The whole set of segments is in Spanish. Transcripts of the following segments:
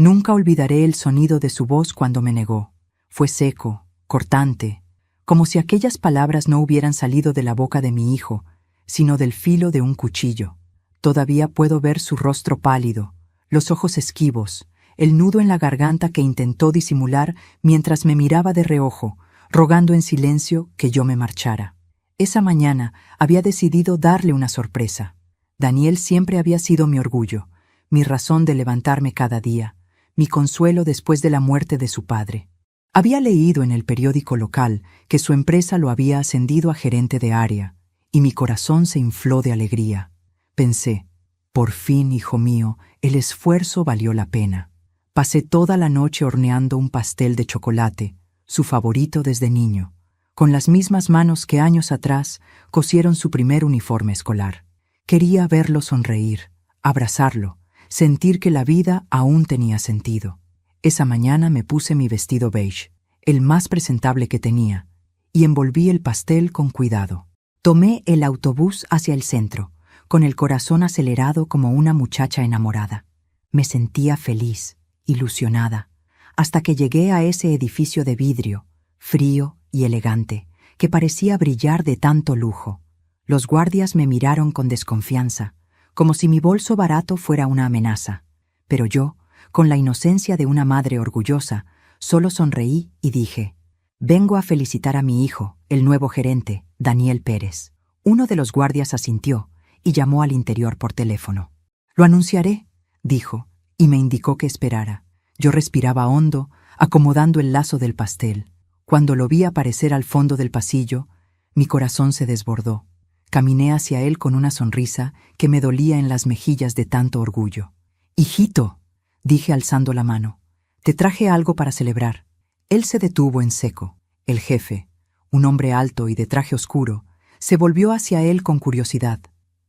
Nunca olvidaré el sonido de su voz cuando me negó. Fue seco, cortante, como si aquellas palabras no hubieran salido de la boca de mi hijo, sino del filo de un cuchillo. Todavía puedo ver su rostro pálido, los ojos esquivos, el nudo en la garganta que intentó disimular mientras me miraba de reojo, rogando en silencio que yo me marchara. Esa mañana había decidido darle una sorpresa. Daniel siempre había sido mi orgullo, mi razón de levantarme cada día, mi consuelo después de la muerte de su padre. Había leído en el periódico local que su empresa lo había ascendido a gerente de área, y mi corazón se infló de alegría. Pensé, por fin, hijo mío, el esfuerzo valió la pena. Pasé toda la noche horneando un pastel de chocolate, su favorito desde niño, con las mismas manos que años atrás cosieron su primer uniforme escolar. Quería verlo sonreír, abrazarlo, sentir que la vida aún tenía sentido. Esa mañana me puse mi vestido beige, el más presentable que tenía, y envolví el pastel con cuidado. Tomé el autobús hacia el centro, con el corazón acelerado como una muchacha enamorada. Me sentía feliz, ilusionada, hasta que llegué a ese edificio de vidrio, frío y elegante, que parecía brillar de tanto lujo. Los guardias me miraron con desconfianza, como si mi bolso barato fuera una amenaza. Pero yo, con la inocencia de una madre orgullosa, solo sonreí y dije: «Vengo a felicitar a mi hijo, el nuevo gerente, Daniel Pérez». Uno de los guardias asintió y llamó al interior por teléfono. «Lo anunciaré», dijo, y me indicó que esperara. Yo respiraba hondo, acomodando el lazo del pastel. Cuando lo vi aparecer al fondo del pasillo, mi corazón se desbordó. Caminé hacia él con una sonrisa que me dolía en las mejillas de tanto orgullo. «Hijito», dije alzando la mano, «te traje algo para celebrar». Él se detuvo en seco. El jefe, un hombre alto y de traje oscuro, se volvió hacia él con curiosidad.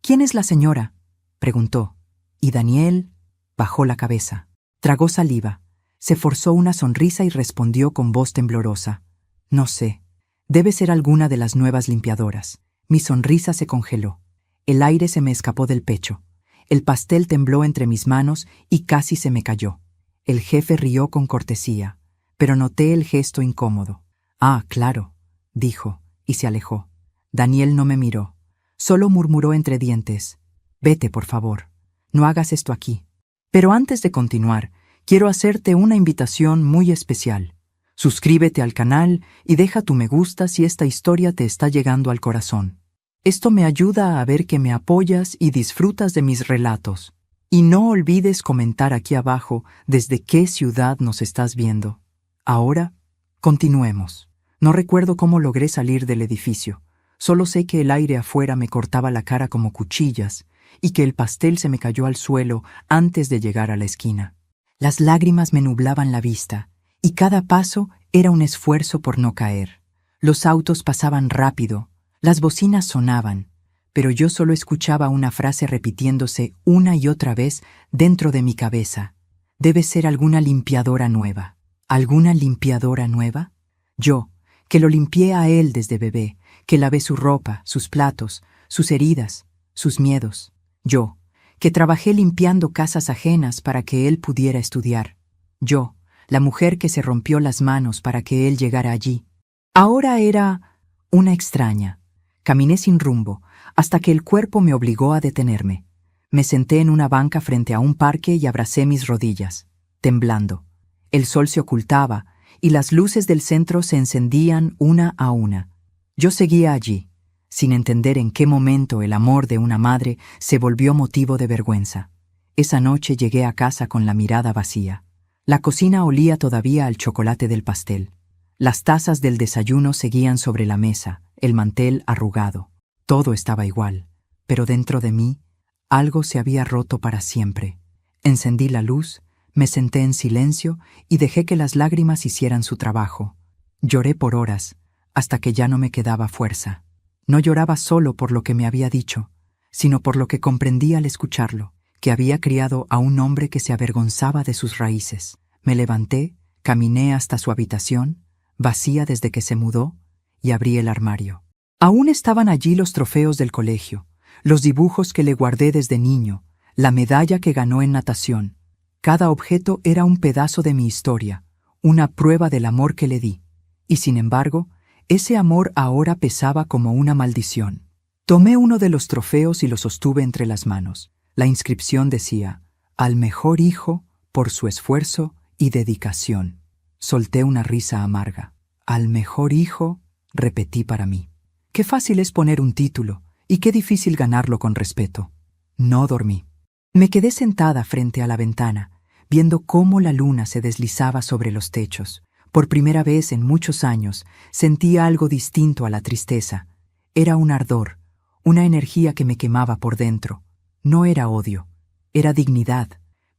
«¿Quién es la señora?», preguntó. Y Daniel bajó la cabeza. Tragó saliva, se forzó una sonrisa y respondió con voz temblorosa: «No sé. Debe ser alguna de las nuevas limpiadoras». Mi sonrisa se congeló. El aire se me escapó del pecho. El pastel tembló entre mis manos y casi se me cayó. El jefe rió con cortesía, pero noté el gesto incómodo. «Ah, claro», dijo, y se alejó. Daniel no me miró. Solo murmuró entre dientes: «Vete, por favor. No hagas esto aquí». Pero antes de continuar, quiero hacerte una invitación muy especial. Suscríbete al canal y deja tu me gusta si esta historia te está llegando al corazón. Esto me ayuda a ver que me apoyas y disfrutas de mis relatos. Y no olvides comentar aquí abajo desde qué ciudad nos estás viendo. Ahora, continuemos. No recuerdo cómo logré salir del edificio. Solo sé que el aire afuera me cortaba la cara como cuchillas y que el pastel se me cayó al suelo antes de llegar a la esquina. Las lágrimas me nublaban la vista y cada paso era un esfuerzo por no caer. Los autos pasaban rápido, las bocinas sonaban, pero yo solo escuchaba una frase repitiéndose una y otra vez dentro de mi cabeza. «Debe ser alguna limpiadora nueva». ¿Alguna limpiadora nueva? Yo, que lo limpié a él desde bebé, que lavé su ropa, sus platos, sus heridas, sus miedos. Yo, que trabajé limpiando casas ajenas para que él pudiera estudiar. Yo, la mujer que se rompió las manos para que él llegara allí. Ahora era una extraña. Caminé sin rumbo, hasta que el cuerpo me obligó a detenerme. Me senté en una banca frente a un parque y abracé mis rodillas, temblando. El sol se ocultaba y las luces del centro se encendían una a una. Yo seguía allí, sin entender en qué momento el amor de una madre se volvió motivo de vergüenza. Esa noche llegué a casa con la mirada vacía. La cocina olía todavía al chocolate del pastel. Las tazas del desayuno seguían sobre la mesa, el mantel arrugado. Todo estaba igual, pero dentro de mí, algo se había roto para siempre. Encendí la luz, me senté en silencio y dejé que las lágrimas hicieran su trabajo. Lloré por horas, hasta que ya no me quedaba fuerza. No lloraba solo por lo que me había dicho, sino por lo que comprendí al escucharlo, que había criado a un hombre que se avergonzaba de sus raíces. Me levanté, caminé hasta su habitación, vacía desde que se mudó, y abrí el armario. Aún estaban allí los trofeos del colegio, los dibujos que le guardé desde niño, la medalla que ganó en natación. Cada objeto era un pedazo de mi historia, una prueba del amor que le di. Y sin embargo, ese amor ahora pesaba como una maldición. Tomé uno de los trofeos y lo sostuve entre las manos. La inscripción decía, «Al mejor hijo por su esfuerzo y dedicación». Solté una risa amarga. «Al mejor hijo», repetí para mí. Qué fácil es poner un título, y qué difícil ganarlo con respeto. No dormí. Me quedé sentada frente a la ventana, viendo cómo la luna se deslizaba sobre los techos. Por primera vez en muchos años sentía algo distinto a la tristeza. Era un ardor, una energía que me quemaba por dentro. No era odio, era dignidad.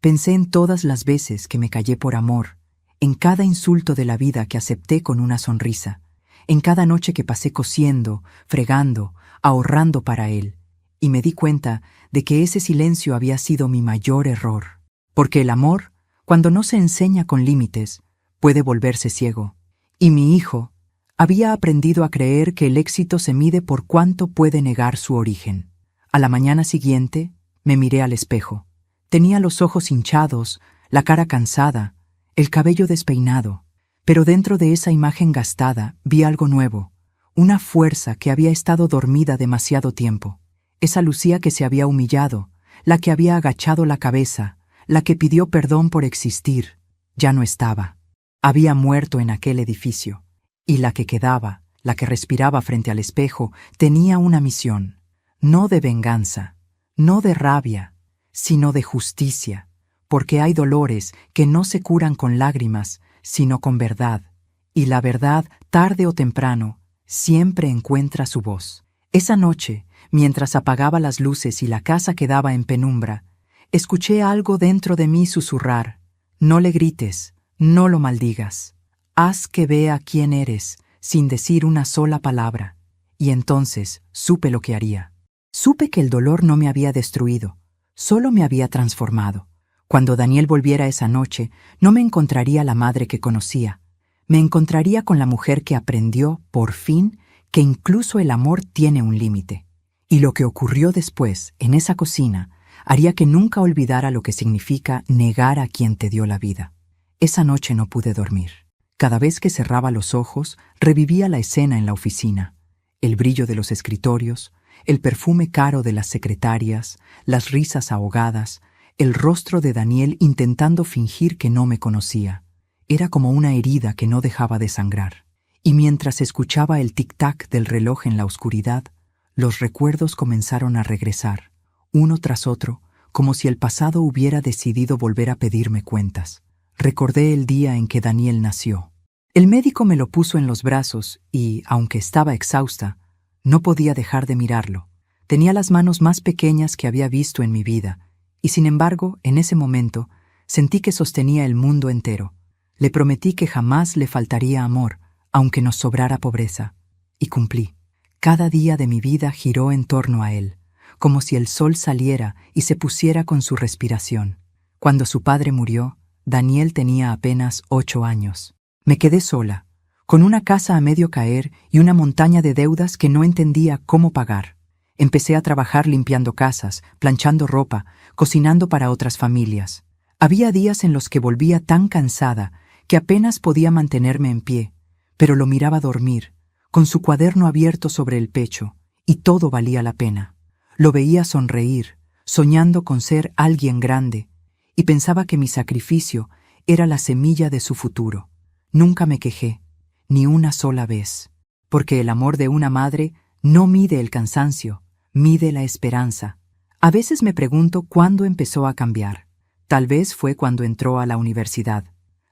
Pensé en todas las veces que me callé por amor, en cada insulto de la vida que acepté con una sonrisa, en cada noche que pasé cosiendo, fregando, ahorrando para él, y me di cuenta de que ese silencio había sido mi mayor error. Porque el amor, cuando no se enseña con límites, puede volverse ciego. Y mi hijo había aprendido a creer que el éxito se mide por cuánto puede negar su origen. A la mañana siguiente, me miré al espejo. Tenía los ojos hinchados, la cara cansada, el cabello despeinado, pero dentro de esa imagen gastada vi algo nuevo, una fuerza que había estado dormida demasiado tiempo. Esa Lucía que se había humillado, la que había agachado la cabeza, la que pidió perdón por existir, ya no estaba. Había muerto en aquel edificio, y la que quedaba, la que respiraba frente al espejo, tenía una misión, no de venganza, no de rabia, sino de justicia, porque hay dolores que no se curan con lágrimas, sino con verdad, y la verdad, tarde o temprano, siempre encuentra su voz. Esa noche, mientras apagaba las luces y la casa quedaba en penumbra, escuché algo dentro de mí susurrar, «No le grites, no lo maldigas, haz que vea quién eres, sin decir una sola palabra». Y entonces supe lo que haría. Supe que el dolor no me había destruido, solo me había transformado. Cuando Daniel volviera esa noche, no me encontraría la madre que conocía. Me encontraría con la mujer que aprendió, por fin, que incluso el amor tiene un límite. Y lo que ocurrió después, en esa cocina, haría que nunca olvidara lo que significa negar a quien te dio la vida. Esa noche no pude dormir. Cada vez que cerraba los ojos, revivía la escena en la oficina. El brillo de los escritorios, el perfume caro de las secretarias, las risas ahogadas, el rostro de Daniel intentando fingir que no me conocía. Era como una herida que no dejaba de sangrar. Y mientras escuchaba el tic-tac del reloj en la oscuridad, los recuerdos comenzaron a regresar, uno tras otro, como si el pasado hubiera decidido volver a pedirme cuentas. Recordé el día en que Daniel nació. El médico me lo puso en los brazos y, aunque estaba exhausta, no podía dejar de mirarlo. Tenía las manos más pequeñas que había visto en mi vida, y sin embargo, en ese momento, sentí que sostenía el mundo entero. Le prometí que jamás le faltaría amor, aunque nos sobrara pobreza, y cumplí. Cada día de mi vida giró en torno a él, como si el sol saliera y se pusiera con su respiración. Cuando su padre murió, Daniel tenía apenas 8 años. Me quedé sola, con una casa a medio caer y una montaña de deudas que no entendía cómo pagar. Empecé a trabajar limpiando casas, planchando ropa, cocinando para otras familias. Había días en los que volvía tan cansada que apenas podía mantenerme en pie, pero lo miraba dormir, con su cuaderno abierto sobre el pecho, y todo valía la pena. Lo veía sonreír, soñando con ser alguien grande, y pensaba que mi sacrificio era la semilla de su futuro. Nunca me quejé, ni una sola vez, porque el amor de una madre no mide el cansancio, mide la esperanza. A veces me pregunto cuándo empezó a cambiar. Tal vez fue cuando entró a la universidad.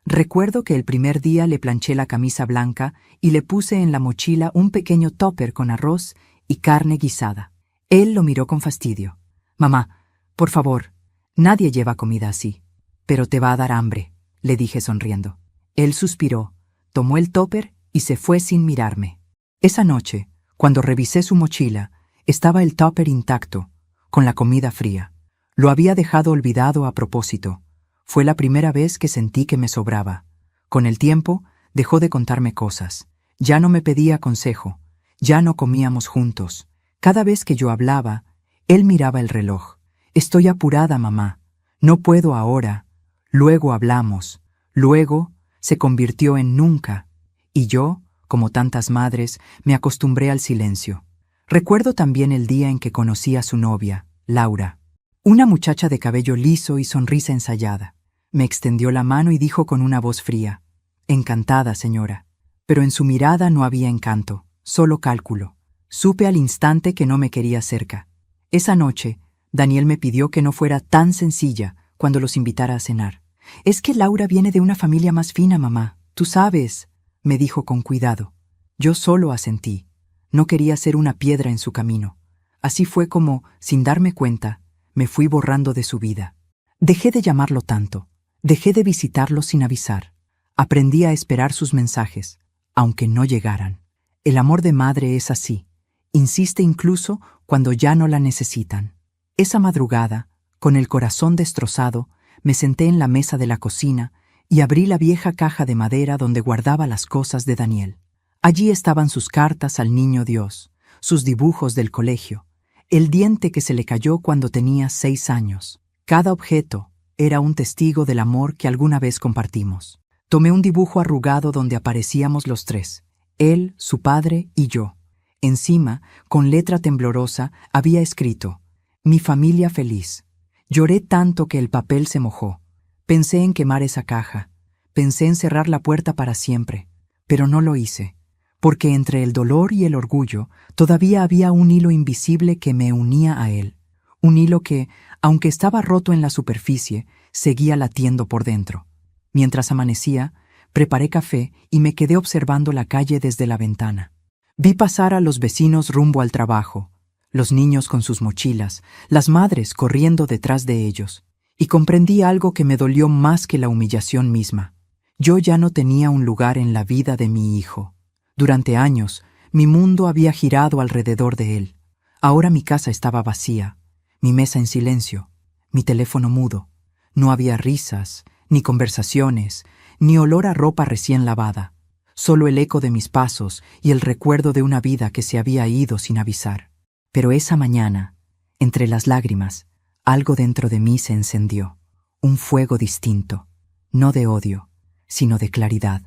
Recuerdo que el primer día le planché la camisa blanca y le puse en la mochila un pequeño tupper con arroz y carne guisada. Él lo miró con fastidio. «Mamá, por favor, nadie lleva comida así. Pero te va a dar hambre», le dije sonriendo. Él suspiró, tomó el tupper y se fue sin mirarme. Esa noche, cuando revisé su mochila, estaba el tupper intacto, con la comida fría. Lo había dejado olvidado a propósito. Fue la primera vez que sentí que me sobraba. Con el tiempo, dejó de contarme cosas. Ya no me pedía consejo. Ya no comíamos juntos. Cada vez que yo hablaba, él miraba el reloj. «Estoy apurada, mamá. No puedo ahora». Luego hablamos. Luego se convirtió en nunca. Y yo, como tantas madres, me acostumbré al silencio. Recuerdo también el día en que conocí a su novia, Laura. Una muchacha de cabello liso y sonrisa ensayada. Me extendió la mano y dijo con una voz fría: «Encantada, señora». Pero en su mirada no había encanto, solo cálculo. Supe al instante que no me quería cerca. Esa noche, Daniel me pidió que no fuera tan sencilla cuando los invitara a cenar. «Es que Laura viene de una familia más fina, mamá. Tú sabes», me dijo con cuidado. Yo solo asentí. No quería ser una piedra en su camino. Así fue como, sin darme cuenta, me fui borrando de su vida. Dejé de llamarlo tanto. Dejé de visitarlo sin avisar. Aprendí a esperar sus mensajes, aunque no llegaran. El amor de madre es así. Insiste incluso cuando ya no la necesitan. Esa madrugada, con el corazón destrozado, me senté en la mesa de la cocina y abrí la vieja caja de madera donde guardaba las cosas de Daniel. Allí estaban sus cartas al niño Dios, sus dibujos del colegio, el diente que se le cayó cuando tenía 6 años. Cada objeto era un testigo del amor que alguna vez compartimos. Tomé un dibujo arrugado donde aparecíamos los tres, él, su padre y yo. Encima, con letra temblorosa, había escrito: «Mi familia feliz». Lloré tanto que el papel se mojó. Pensé en quemar esa caja. Pensé en cerrar la puerta para siempre. Pero no lo hice, porque entre el dolor y el orgullo todavía había un hilo invisible que me unía a él. Un hilo que, aunque estaba roto en la superficie, seguía latiendo por dentro. Mientras amanecía, preparé café y me quedé observando la calle desde la ventana. Vi pasar a los vecinos rumbo al trabajo, los niños con sus mochilas, las madres corriendo detrás de ellos, y comprendí algo que me dolió más que la humillación misma. Yo ya no tenía un lugar en la vida de mi hijo. Durante años, mi mundo había girado alrededor de él. Ahora mi casa estaba vacía, mi mesa en silencio, mi teléfono mudo. No había risas, ni conversaciones, ni olor a ropa recién lavada. Solo el eco de mis pasos y el recuerdo de una vida que se había ido sin avisar. Pero esa mañana, entre las lágrimas, algo dentro de mí se encendió. Un fuego distinto, no de odio, sino de claridad.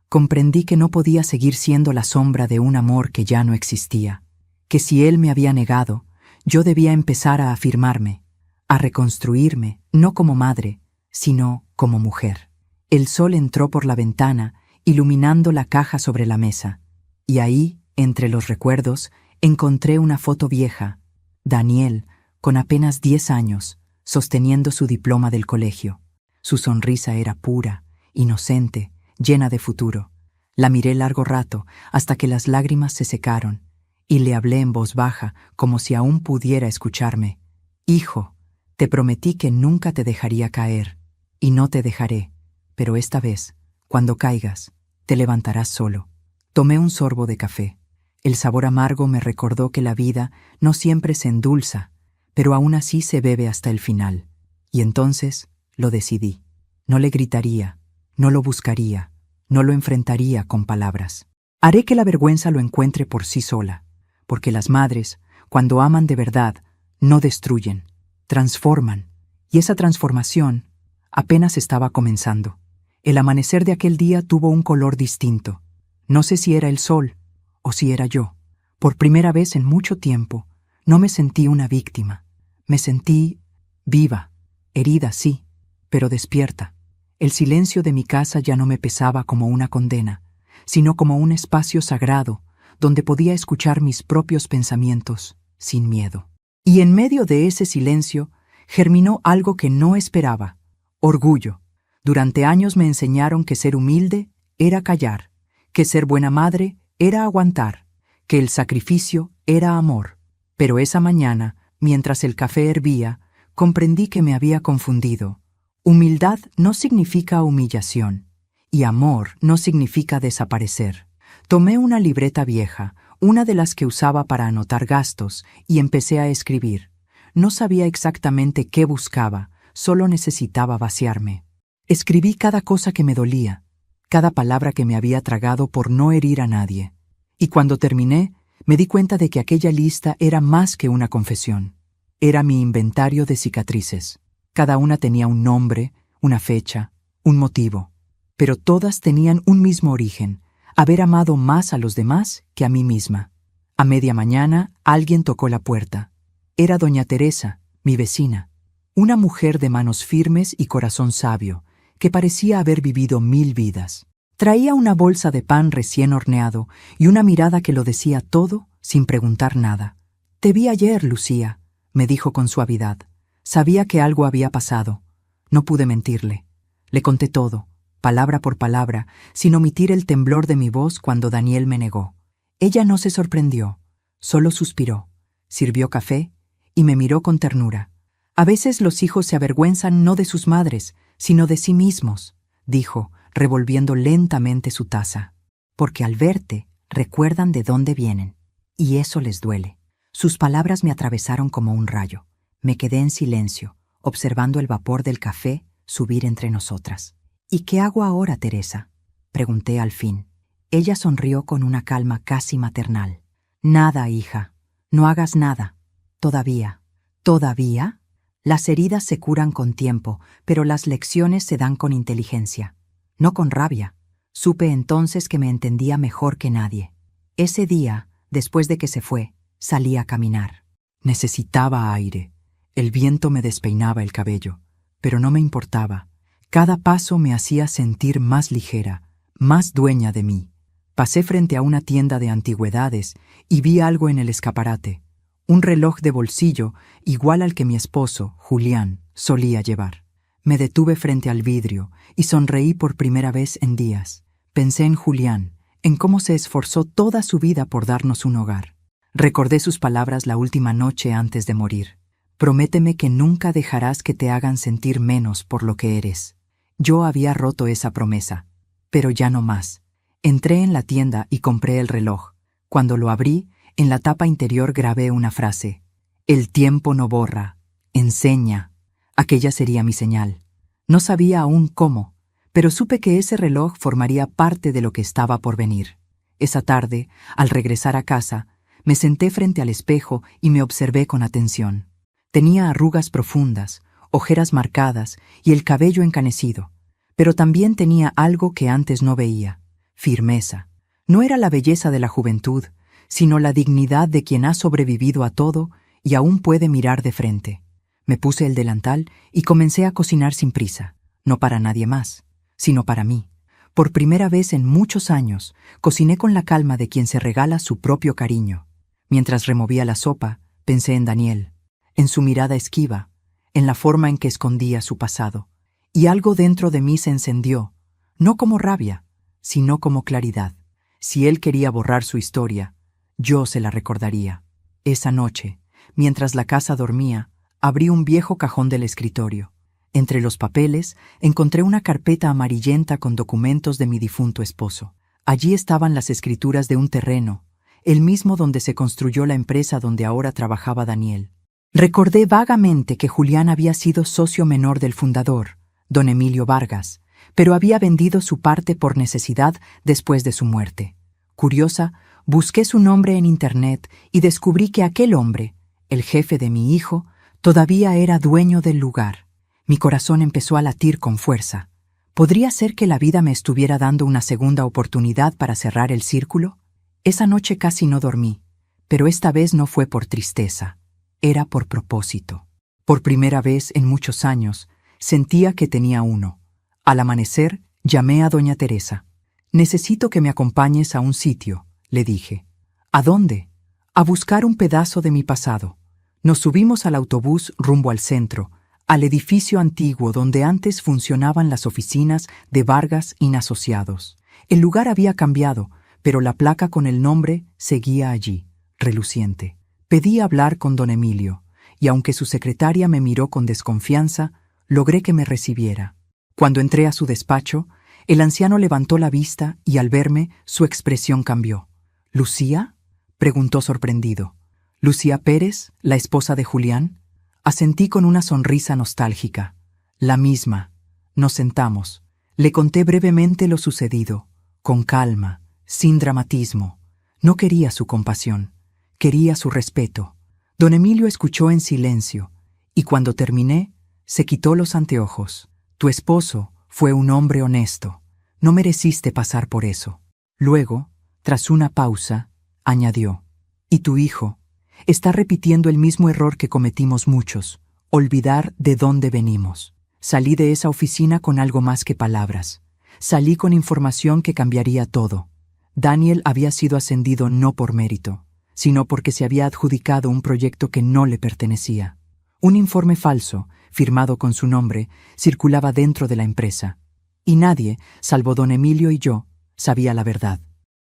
Comprendí que no podía seguir siendo la sombra de un amor que ya no existía, que si él me había negado, yo debía empezar a afirmarme, a reconstruirme, no como madre, sino como mujer. El sol entró por la ventana, iluminando la caja sobre la mesa, y ahí, entre los recuerdos, encontré una foto vieja, Daniel, con apenas 10 años, sosteniendo su diploma del colegio. Su sonrisa era pura, inocente, llena de futuro. La miré largo rato, hasta que las lágrimas se secaron, y le hablé en voz baja, como si aún pudiera escucharme. «Hijo, te prometí que nunca te dejaría caer, y no te dejaré, pero esta vez, cuando caigas, te levantarás solo». Tomé un sorbo de café. El sabor amargo me recordó que la vida no siempre se endulza, pero aún así se bebe hasta el final. Y entonces lo decidí. No le gritaría, no lo buscaría, no lo enfrentaría con palabras. Haré que la vergüenza lo encuentre por sí sola, porque las madres, cuando aman de verdad, no destruyen, transforman, y esa transformación apenas estaba comenzando. El amanecer de aquel día tuvo un color distinto. No sé si era el sol o si era yo. Por primera vez en mucho tiempo, no me sentí una víctima. Me sentí viva, herida, sí, pero despierta. El silencio de mi casa ya no me pesaba como una condena, sino como un espacio sagrado donde podía escuchar mis propios pensamientos sin miedo. Y en medio de ese silencio germinó algo que no esperaba: orgullo. Durante años me enseñaron que ser humilde era callar, que ser buena madre era aguantar, que el sacrificio era amor. Pero esa mañana, mientras el café hervía, comprendí que me había confundido. Humildad no significa humillación, y amor no significa desaparecer. Tomé una libreta vieja, una de las que usaba para anotar gastos, y empecé a escribir. No sabía exactamente qué buscaba, solo necesitaba vaciarme. Escribí cada cosa que me dolía, cada palabra que me había tragado por no herir a nadie. Y cuando terminé, me di cuenta de que aquella lista era más que una confesión. Era mi inventario de cicatrices. Cada una tenía un nombre, una fecha, un motivo. Pero todas tenían un mismo origen: haber amado más a los demás que a mí misma. A media mañana, alguien tocó la puerta. Era doña Teresa, mi vecina, una mujer de manos firmes y corazón sabio, que parecía haber vivido 1000 vidas. Traía una bolsa de pan recién horneado y una mirada que lo decía todo sin preguntar nada. «Te vi ayer, Lucía», me dijo con suavidad. Sabía que algo había pasado. No pude mentirle. Le conté todo, palabra por palabra, sin omitir el temblor de mi voz cuando Daniel me negó. Ella no se sorprendió, solo suspiró, sirvió café y me miró con ternura. «A veces los hijos se avergüenzan no de sus madres, sino de sí mismos», dijo, revolviendo lentamente su taza. «Porque al verte, recuerdan de dónde vienen, y eso les duele». Sus palabras me atravesaron como un rayo. Me quedé en silencio, observando el vapor del café subir entre nosotras. «¿Y qué hago ahora, Teresa?», pregunté al fin. Ella sonrió con una calma casi maternal. «Nada, hija, no hagas nada. Todavía». «¿Todavía?» Las heridas se curan con tiempo, pero las lecciones se dan con inteligencia, no con rabia. Supe entonces que me entendía mejor que nadie. Ese día, después de que se fue, salí a caminar. Necesitaba aire. El viento me despeinaba el cabello, pero no me importaba. Cada paso me hacía sentir más ligera, más dueña de mí. Pasé frente a una tienda de antigüedades y vi algo en el escaparate. Un reloj de bolsillo igual al que mi esposo, Julián, solía llevar. Me detuve frente al vidrio y sonreí por primera vez en días. Pensé en Julián, en cómo se esforzó toda su vida por darnos un hogar. Recordé sus palabras la última noche antes de morir. «Prométeme que nunca dejarás que te hagan sentir menos por lo que eres». Yo había roto esa promesa, pero ya no más. Entré en la tienda y compré el reloj. Cuando lo abrí, en la tapa interior grabé una frase: «El tiempo no borra, enseña». Aquella sería mi señal. No sabía aún cómo, pero supe que ese reloj formaría parte de lo que estaba por venir. Esa tarde, al regresar a casa, me senté frente al espejo y me observé con atención. Tenía arrugas profundas, ojeras marcadas y el cabello encanecido, pero también tenía algo que antes no veía: firmeza. No era la belleza de la juventud, sino la dignidad de quien ha sobrevivido a todo y aún puede mirar de frente. Me puse el delantal y comencé a cocinar sin prisa, no para nadie más, sino para mí. Por primera vez en muchos años, cociné con la calma de quien se regala su propio cariño. Mientras removía la sopa, pensé en Daniel, en su mirada esquiva, en la forma en que escondía su pasado, y algo dentro de mí se encendió, no como rabia, sino como claridad. Si él quería borrar su historia, yo se la recordaría. Esa noche, mientras la casa dormía, abrí un viejo cajón del escritorio. Entre los papeles encontré una carpeta amarillenta con documentos de mi difunto esposo. Allí estaban las escrituras de un terreno, el mismo donde se construyó la empresa donde ahora trabajaba Daniel. Recordé vagamente que Julián había sido socio menor del fundador, don Emilio Vargas, pero había vendido su parte por necesidad después de su muerte. Curiosa, busqué su nombre en internet y descubrí que aquel hombre, el jefe de mi hijo, todavía era dueño del lugar. Mi corazón empezó a latir con fuerza. ¿Podría ser que la vida me estuviera dando una segunda oportunidad para cerrar el círculo? Esa noche casi no dormí, pero esta vez no fue por tristeza, era por propósito. Por primera vez en muchos años, sentía que tenía uno. Al amanecer, llamé a doña Teresa. «Necesito que me acompañes a un sitio», le dije. «¿A dónde?» «A buscar un pedazo de mi pasado». Nos subimos al autobús rumbo al centro, al edificio antiguo donde antes funcionaban las oficinas de Vargas Asociados. El lugar había cambiado, pero la placa con el nombre seguía allí, reluciente. Pedí hablar con don Emilio, y aunque su secretaria me miró con desconfianza, logré que me recibiera. Cuando entré a su despacho, el anciano levantó la vista y al verme, su expresión cambió. «¿Lucía?», preguntó sorprendido. «¿Lucía Pérez, la esposa de Julián?». Asentí con una sonrisa nostálgica. «La misma». Nos sentamos. Le conté brevemente lo sucedido, con calma, sin dramatismo. No quería su compasión, quería su respeto. Don Emilio escuchó en silencio, y cuando terminé, se quitó los anteojos. Tu esposo fue un hombre honesto. No mereciste pasar por eso. Luego, tras una pausa, añadió: y tu hijo está repitiendo el mismo error que cometimos muchos: olvidar de dónde venimos. Salí de esa oficina con algo más que palabras. Salí con información que cambiaría todo. Daniel había sido ascendido no por mérito, sino porque se había adjudicado un proyecto que no le pertenecía. Un informe falso, firmado con su nombre, circulaba dentro de la empresa, y nadie, salvo don Emilio y yo, sabía la verdad.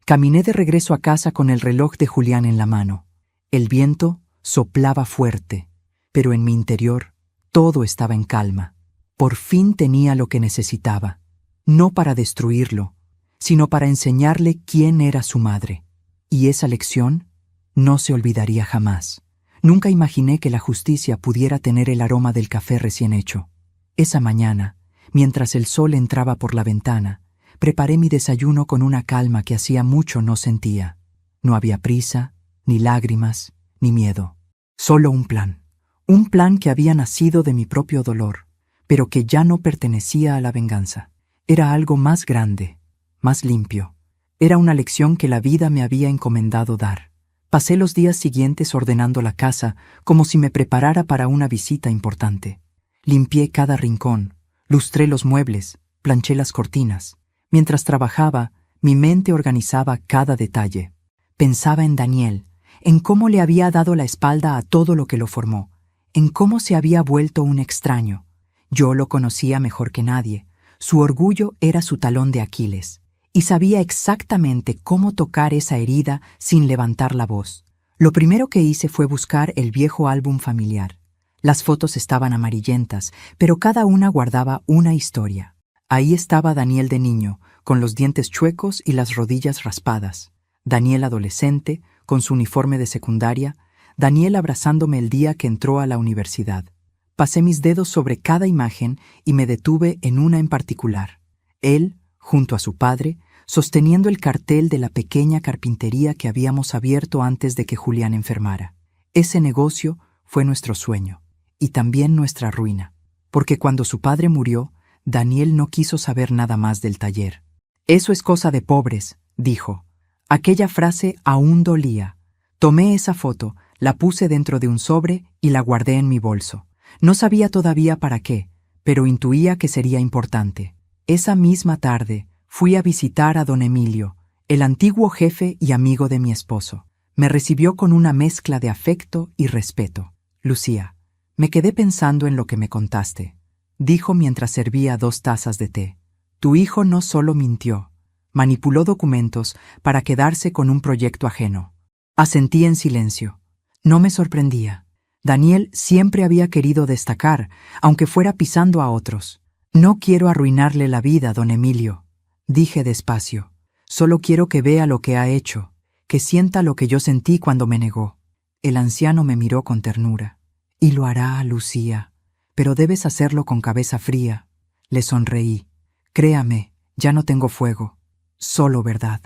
Caminé de regreso a casa con el reloj de Julián en la mano. El viento soplaba fuerte, pero en mi interior todo estaba en calma. Por fin tenía lo que necesitaba, no para destruirlo, sino para enseñarle quién era su madre. Y esa lección no se olvidaría jamás. Nunca imaginé que la justicia pudiera tener el aroma del café recién hecho. Esa mañana, mientras el sol entraba por la ventana, preparé mi desayuno con una calma que hacía mucho no sentía. No había prisa, ni lágrimas, ni miedo. Solo un plan. Un plan que había nacido de mi propio dolor, pero que ya no pertenecía a la venganza. Era algo más grande, más limpio. Era una lección que la vida me había encomendado dar. Pasé los días siguientes ordenando la casa como si me preparara para una visita importante. Limpié cada rincón, lustré los muebles, planché las cortinas. Mientras trabajaba, mi mente organizaba cada detalle. Pensaba en Daniel, en cómo le había dado la espalda a todo lo que lo formó, en cómo se había vuelto un extraño. Yo lo conocía mejor que nadie. Su orgullo era su talón de Aquiles, y sabía exactamente cómo tocar esa herida sin levantar la voz. Lo primero que hice fue buscar el viejo álbum familiar. Las fotos estaban amarillentas, pero cada una guardaba una historia. Ahí estaba Daniel de niño, con los dientes chuecos y las rodillas raspadas. Daniel adolescente, con su uniforme de secundaria. Daniel abrazándome el día que entró a la universidad. Pasé mis dedos sobre cada imagen y me detuve en una en particular. Él, junto a su padre, sosteniendo el cartel de la pequeña carpintería que habíamos abierto antes de que Julián enfermara. Ese negocio fue nuestro sueño, y también nuestra ruina, porque cuando su padre murió, Daniel no quiso saber nada más del taller. «Eso es cosa de pobres», dijo. Aquella frase aún dolía. Tomé esa foto, la puse dentro de un sobre y la guardé en mi bolso. No sabía todavía para qué, pero intuía que sería importante. Esa misma tarde fui a visitar a don Emilio, el antiguo jefe y amigo de mi esposo. Me recibió con una mezcla de afecto y respeto. «Lucía, me quedé pensando en lo que me contaste», dijo mientras servía 2 tazas de té. «Tu hijo no solo mintió, manipuló documentos para quedarse con un proyecto ajeno». Asentí en silencio. No me sorprendía. Daniel siempre había querido destacar, aunque fuera pisando a otros. «No quiero arruinarle la vida, don Emilio», dije despacio. «Solo quiero que vea lo que ha hecho, que sienta lo que yo sentí cuando me negó». El anciano me miró con ternura. «Y lo hará, Lucía, pero debes hacerlo con cabeza fría». Le sonreí. «Créame, ya no tengo fuego, solo verdad».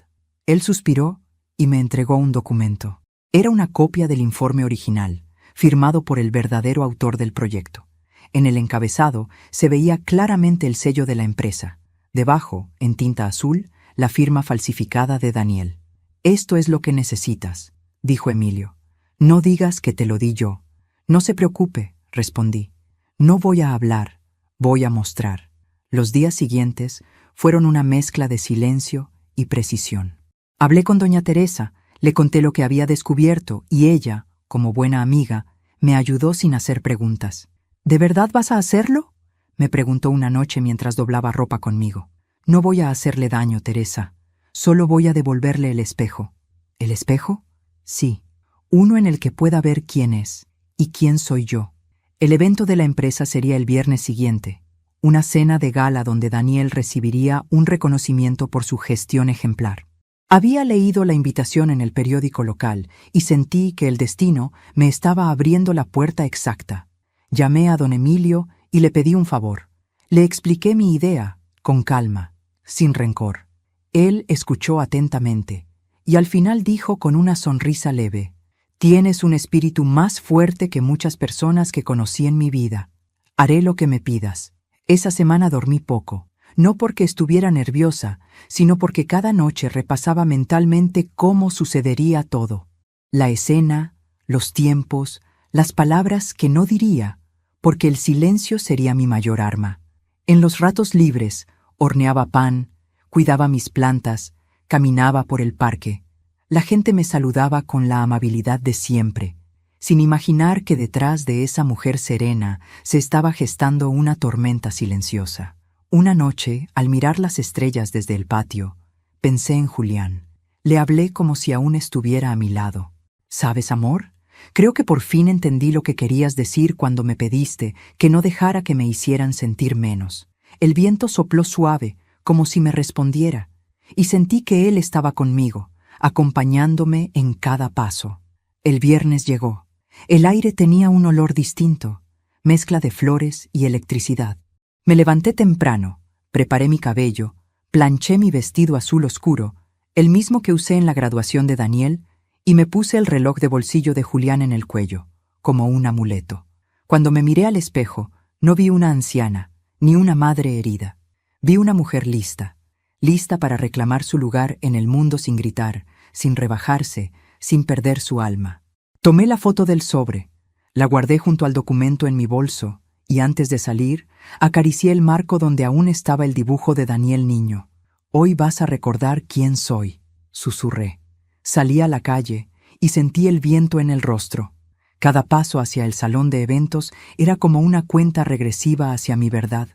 Él suspiró y me entregó un documento. Era una copia del informe original, firmado por el verdadero autor del proyecto. En el encabezado se veía claramente el sello de la empresa. Debajo, en tinta azul, la firma falsificada de Daniel. «Esto es lo que necesitas», dijo Emilio. «No digas que te lo di yo». «No se preocupe», respondí. «No voy a hablar, voy a mostrar». Los días siguientes fueron una mezcla de silencio y precisión. Hablé con doña Teresa, le conté lo que había descubierto y ella, como buena amiga, me ayudó sin hacer preguntas. «¿De verdad vas a hacerlo?», me preguntó una noche mientras doblaba ropa conmigo. «No voy a hacerle daño, Teresa. Solo voy a devolverle el espejo». «¿El espejo?». «Sí, uno en el que pueda ver quién es y quién soy yo». El evento de la empresa sería el viernes siguiente, una cena de gala donde Daniel recibiría un reconocimiento por su gestión ejemplar. Había leído la invitación en el periódico local y sentí que el destino me estaba abriendo la puerta exacta. Llamé a don Emilio y le pedí un favor. Le expliqué mi idea, con calma, sin rencor. Él escuchó atentamente y al final dijo con una sonrisa leve: «Tienes un espíritu más fuerte que muchas personas que conocí en mi vida. Haré lo que me pidas». Esa semana dormí poco, no porque estuviera nerviosa, sino porque cada noche repasaba mentalmente cómo sucedería todo. La escena, los tiempos, las palabras que no diría, porque el silencio sería mi mayor arma. En los ratos libres, horneaba pan, cuidaba mis plantas, caminaba por el parque. La gente me saludaba con la amabilidad de siempre, sin imaginar que detrás de esa mujer serena se estaba gestando una tormenta silenciosa. Una noche, al mirar las estrellas desde el patio, pensé en Julián. Le hablé como si aún estuviera a mi lado. ¿Sabes, amor? Creo que por fin entendí lo que querías decir cuando me pediste que no dejara que me hicieran sentir menos. El viento sopló suave, como si me respondiera, y sentí que él estaba conmigo, acompañándome en cada paso. El viernes llegó. El aire tenía un olor distinto, mezcla de flores y electricidad. Me levanté temprano, preparé mi cabello, planché mi vestido azul oscuro, el mismo que usé en la graduación de Daniel, y me puse el reloj de bolsillo de Julián en el cuello, como un amuleto. Cuando me miré al espejo, no vi una anciana, ni una madre herida. Vi una mujer lista, lista para reclamar su lugar en el mundo sin gritar, sin rebajarse, sin perder su alma. Tomé la foto del sobre, la guardé junto al documento en mi bolso, y antes de salir, acaricié el marco donde aún estaba el dibujo de Daniel niño. «Hoy vas a recordar quién soy», susurré. Salí a la calle y sentí el viento en el rostro. Cada paso hacia el salón de eventos era como una cuenta regresiva hacia mi verdad.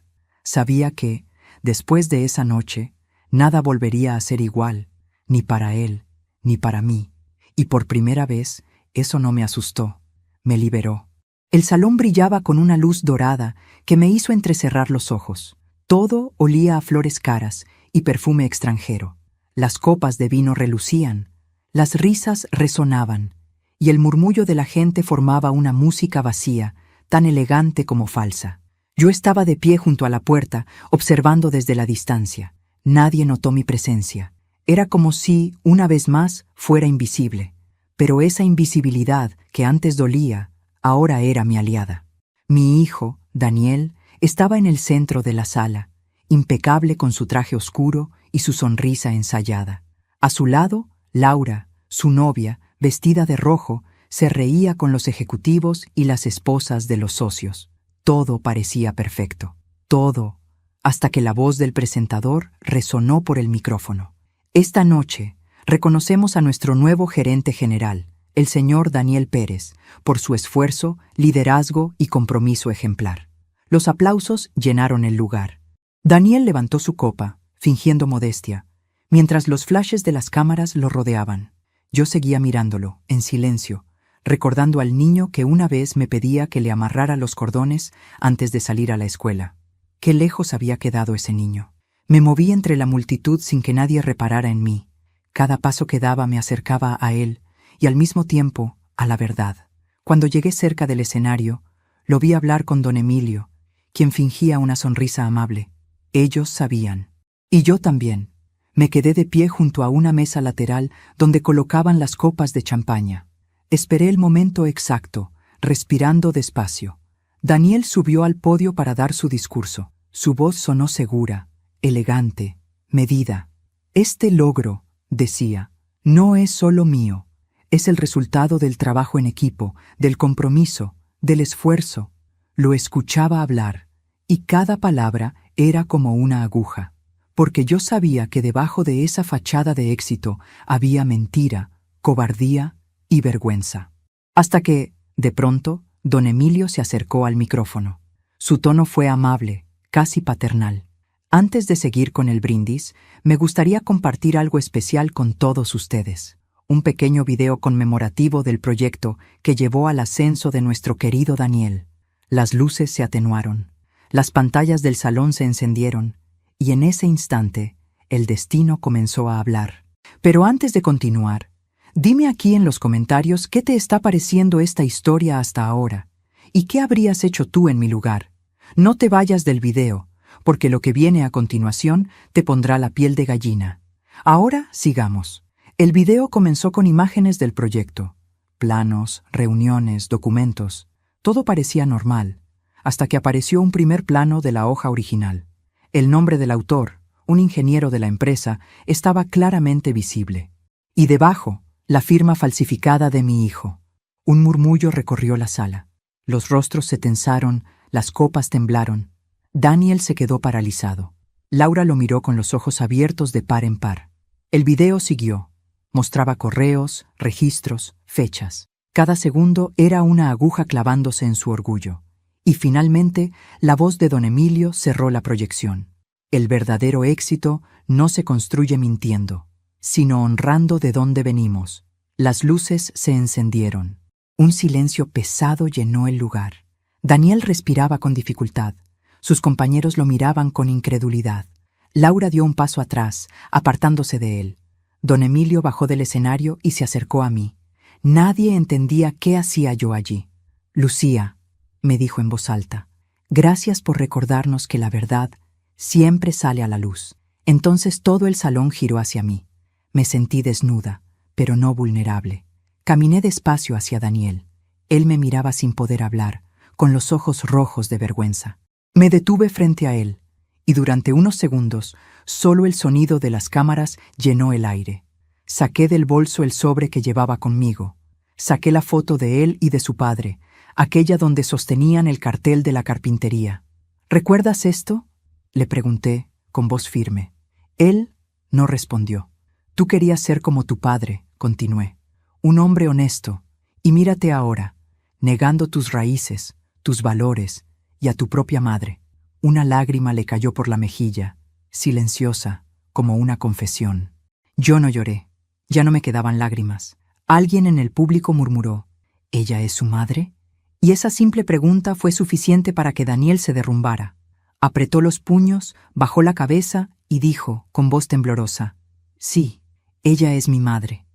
Sabía que, después de esa noche, nada volvería a ser igual, ni para él, ni para mí. Y por primera vez, eso no me asustó, me liberó. El salón brillaba con una luz dorada que me hizo entrecerrar los ojos. Todo olía a flores caras y perfume extranjero. Las copas de vino relucían, las risas resonaban, y el murmullo de la gente formaba una música vacía, tan elegante como falsa. Yo estaba de pie junto a la puerta, observando desde la distancia. Nadie notó mi presencia. Era como si, una vez más, fuera invisible. Pero esa invisibilidad, que antes dolía, ahora era mi aliada. Mi hijo, Daniel, estaba en el centro de la sala, impecable con su traje oscuro y su sonrisa ensayada. A su lado, Laura, su novia, vestida de rojo, se reía con los ejecutivos y las esposas de los socios. Todo parecía perfecto. Todo, hasta que la voz del presentador resonó por el micrófono. Esta noche, reconocemos a nuestro nuevo gerente general, el señor Daniel Pérez, por su esfuerzo, liderazgo y compromiso ejemplar. Los aplausos llenaron el lugar. Daniel levantó su copa, fingiendo modestia, mientras los flashes de las cámaras lo rodeaban. Yo seguía mirándolo, en silencio, recordando al niño que una vez me pedía que le amarrara los cordones antes de salir a la escuela. Qué lejos había quedado ese niño. Me moví entre la multitud sin que nadie reparara en mí. Cada paso que daba me acercaba a él y al mismo tiempo a la verdad. Cuando llegué cerca del escenario, lo vi hablar con don Emilio, quien fingía una sonrisa amable. Ellos sabían. Y yo también. Me quedé de pie junto a una mesa lateral donde colocaban las copas de champaña. Esperé el momento exacto, respirando despacio. Daniel subió al podio para dar su discurso. Su voz sonó segura, elegante, medida. Este logro, decía, no es solo mío. Es el resultado del trabajo en equipo, del compromiso, del esfuerzo. Lo escuchaba hablar, y cada palabra era como una aguja, porque yo sabía que debajo de esa fachada de éxito había mentira, cobardía y vergüenza. Hasta que, de pronto, don Emilio se acercó al micrófono. Su tono fue amable, casi paternal. Antes de seguir con el brindis, me gustaría compartir algo especial con todos ustedes. Un pequeño video conmemorativo del proyecto que llevó al ascenso de nuestro querido Daniel. Las luces se atenuaron, las pantallas del salón se encendieron, y en ese instante, el destino comenzó a hablar. Pero antes de continuar, dime aquí en los comentarios qué te está pareciendo esta historia hasta ahora, y qué habrías hecho tú en mi lugar. No te vayas del video, porque lo que viene a continuación te pondrá la piel de gallina. Ahora sigamos. El video comenzó con imágenes del proyecto. Planos, reuniones, documentos. Todo parecía normal, hasta que apareció un primer plano de la hoja original. El nombre del autor, un ingeniero de la empresa, estaba claramente visible. Y debajo, la firma falsificada de mi hijo. Un murmullo recorrió la sala. Los rostros se tensaron, las copas temblaron. Daniel se quedó paralizado. Laura lo miró con los ojos abiertos de par en par. El video siguió. Mostraba correos, registros, fechas. Cada segundo era una aguja clavándose en su orgullo. Y finalmente, la voz de don Emilio cerró la proyección. El verdadero éxito no se construye mintiendo, sino honrando de dónde venimos. Las luces se encendieron. Un silencio pesado llenó el lugar. Daniel respiraba con dificultad. Sus compañeros lo miraban con incredulidad. Laura dio un paso atrás, apartándose de él. Don Emilio bajó del escenario y se acercó a mí. Nadie entendía qué hacía yo allí. «Lucía», me dijo en voz alta, «gracias por recordarnos que la verdad siempre sale a la luz». Entonces todo el salón giró hacia mí. Me sentí desnuda, pero no vulnerable. Caminé despacio hacia Daniel. Él me miraba sin poder hablar, con los ojos rojos de vergüenza. Me detuve frente a él, y durante unos segundos, solo el sonido de las cámaras llenó el aire. Saqué del bolso el sobre que llevaba conmigo. Saqué la foto de él y de su padre, aquella donde sostenían el cartel de la carpintería. «¿Recuerdas esto?», le pregunté, con voz firme. Él no respondió. «Tú querías ser como tu padre», continué. «Un hombre honesto, y mírate ahora, negando tus raíces, tus valores y a tu propia madre». Una lágrima le cayó por la mejilla, silenciosa, como una confesión. Yo no lloré. Ya no me quedaban lágrimas. Alguien en el público murmuró, «¿Ella es su madre?». Y esa simple pregunta fue suficiente para que Daniel se derrumbara. Apretó los puños, bajó la cabeza y dijo, con voz temblorosa, «Sí, ella es mi madre,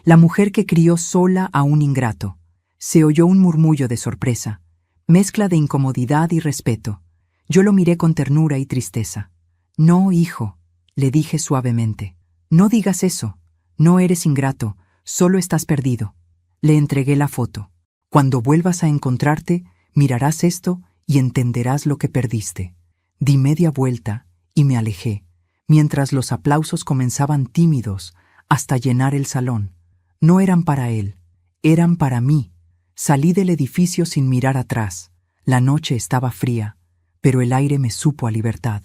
la mujer que crió sola a un ingrato». Se oyó un murmullo de sorpresa, mezcla de incomodidad y respeto. Yo lo miré con ternura y tristeza. «No, hijo», le dije suavemente, «no digas eso. No eres ingrato, solo estás perdido». Le entregué la foto. «Cuando vuelvas a encontrarte, mirarás esto y entenderás lo que perdiste». Di media vuelta y me alejé, mientras los aplausos comenzaban tímidos hasta llenar el salón. No eran para él, eran para mí. Salí del edificio sin mirar atrás. La noche estaba fría, pero el aire me supo a libertad.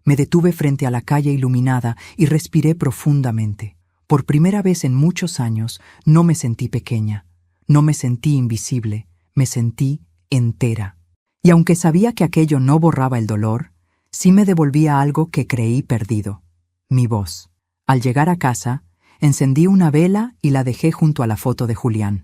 Me detuve frente a la calle iluminada y respiré profundamente. Por primera vez en muchos años no me sentí pequeña, no me sentí invisible, me sentí entera. Y aunque sabía que aquello no borraba el dolor, sí me devolvía algo que creí perdido: mi voz. Al llegar a casa, encendí una vela y la dejé junto a la foto de Julián.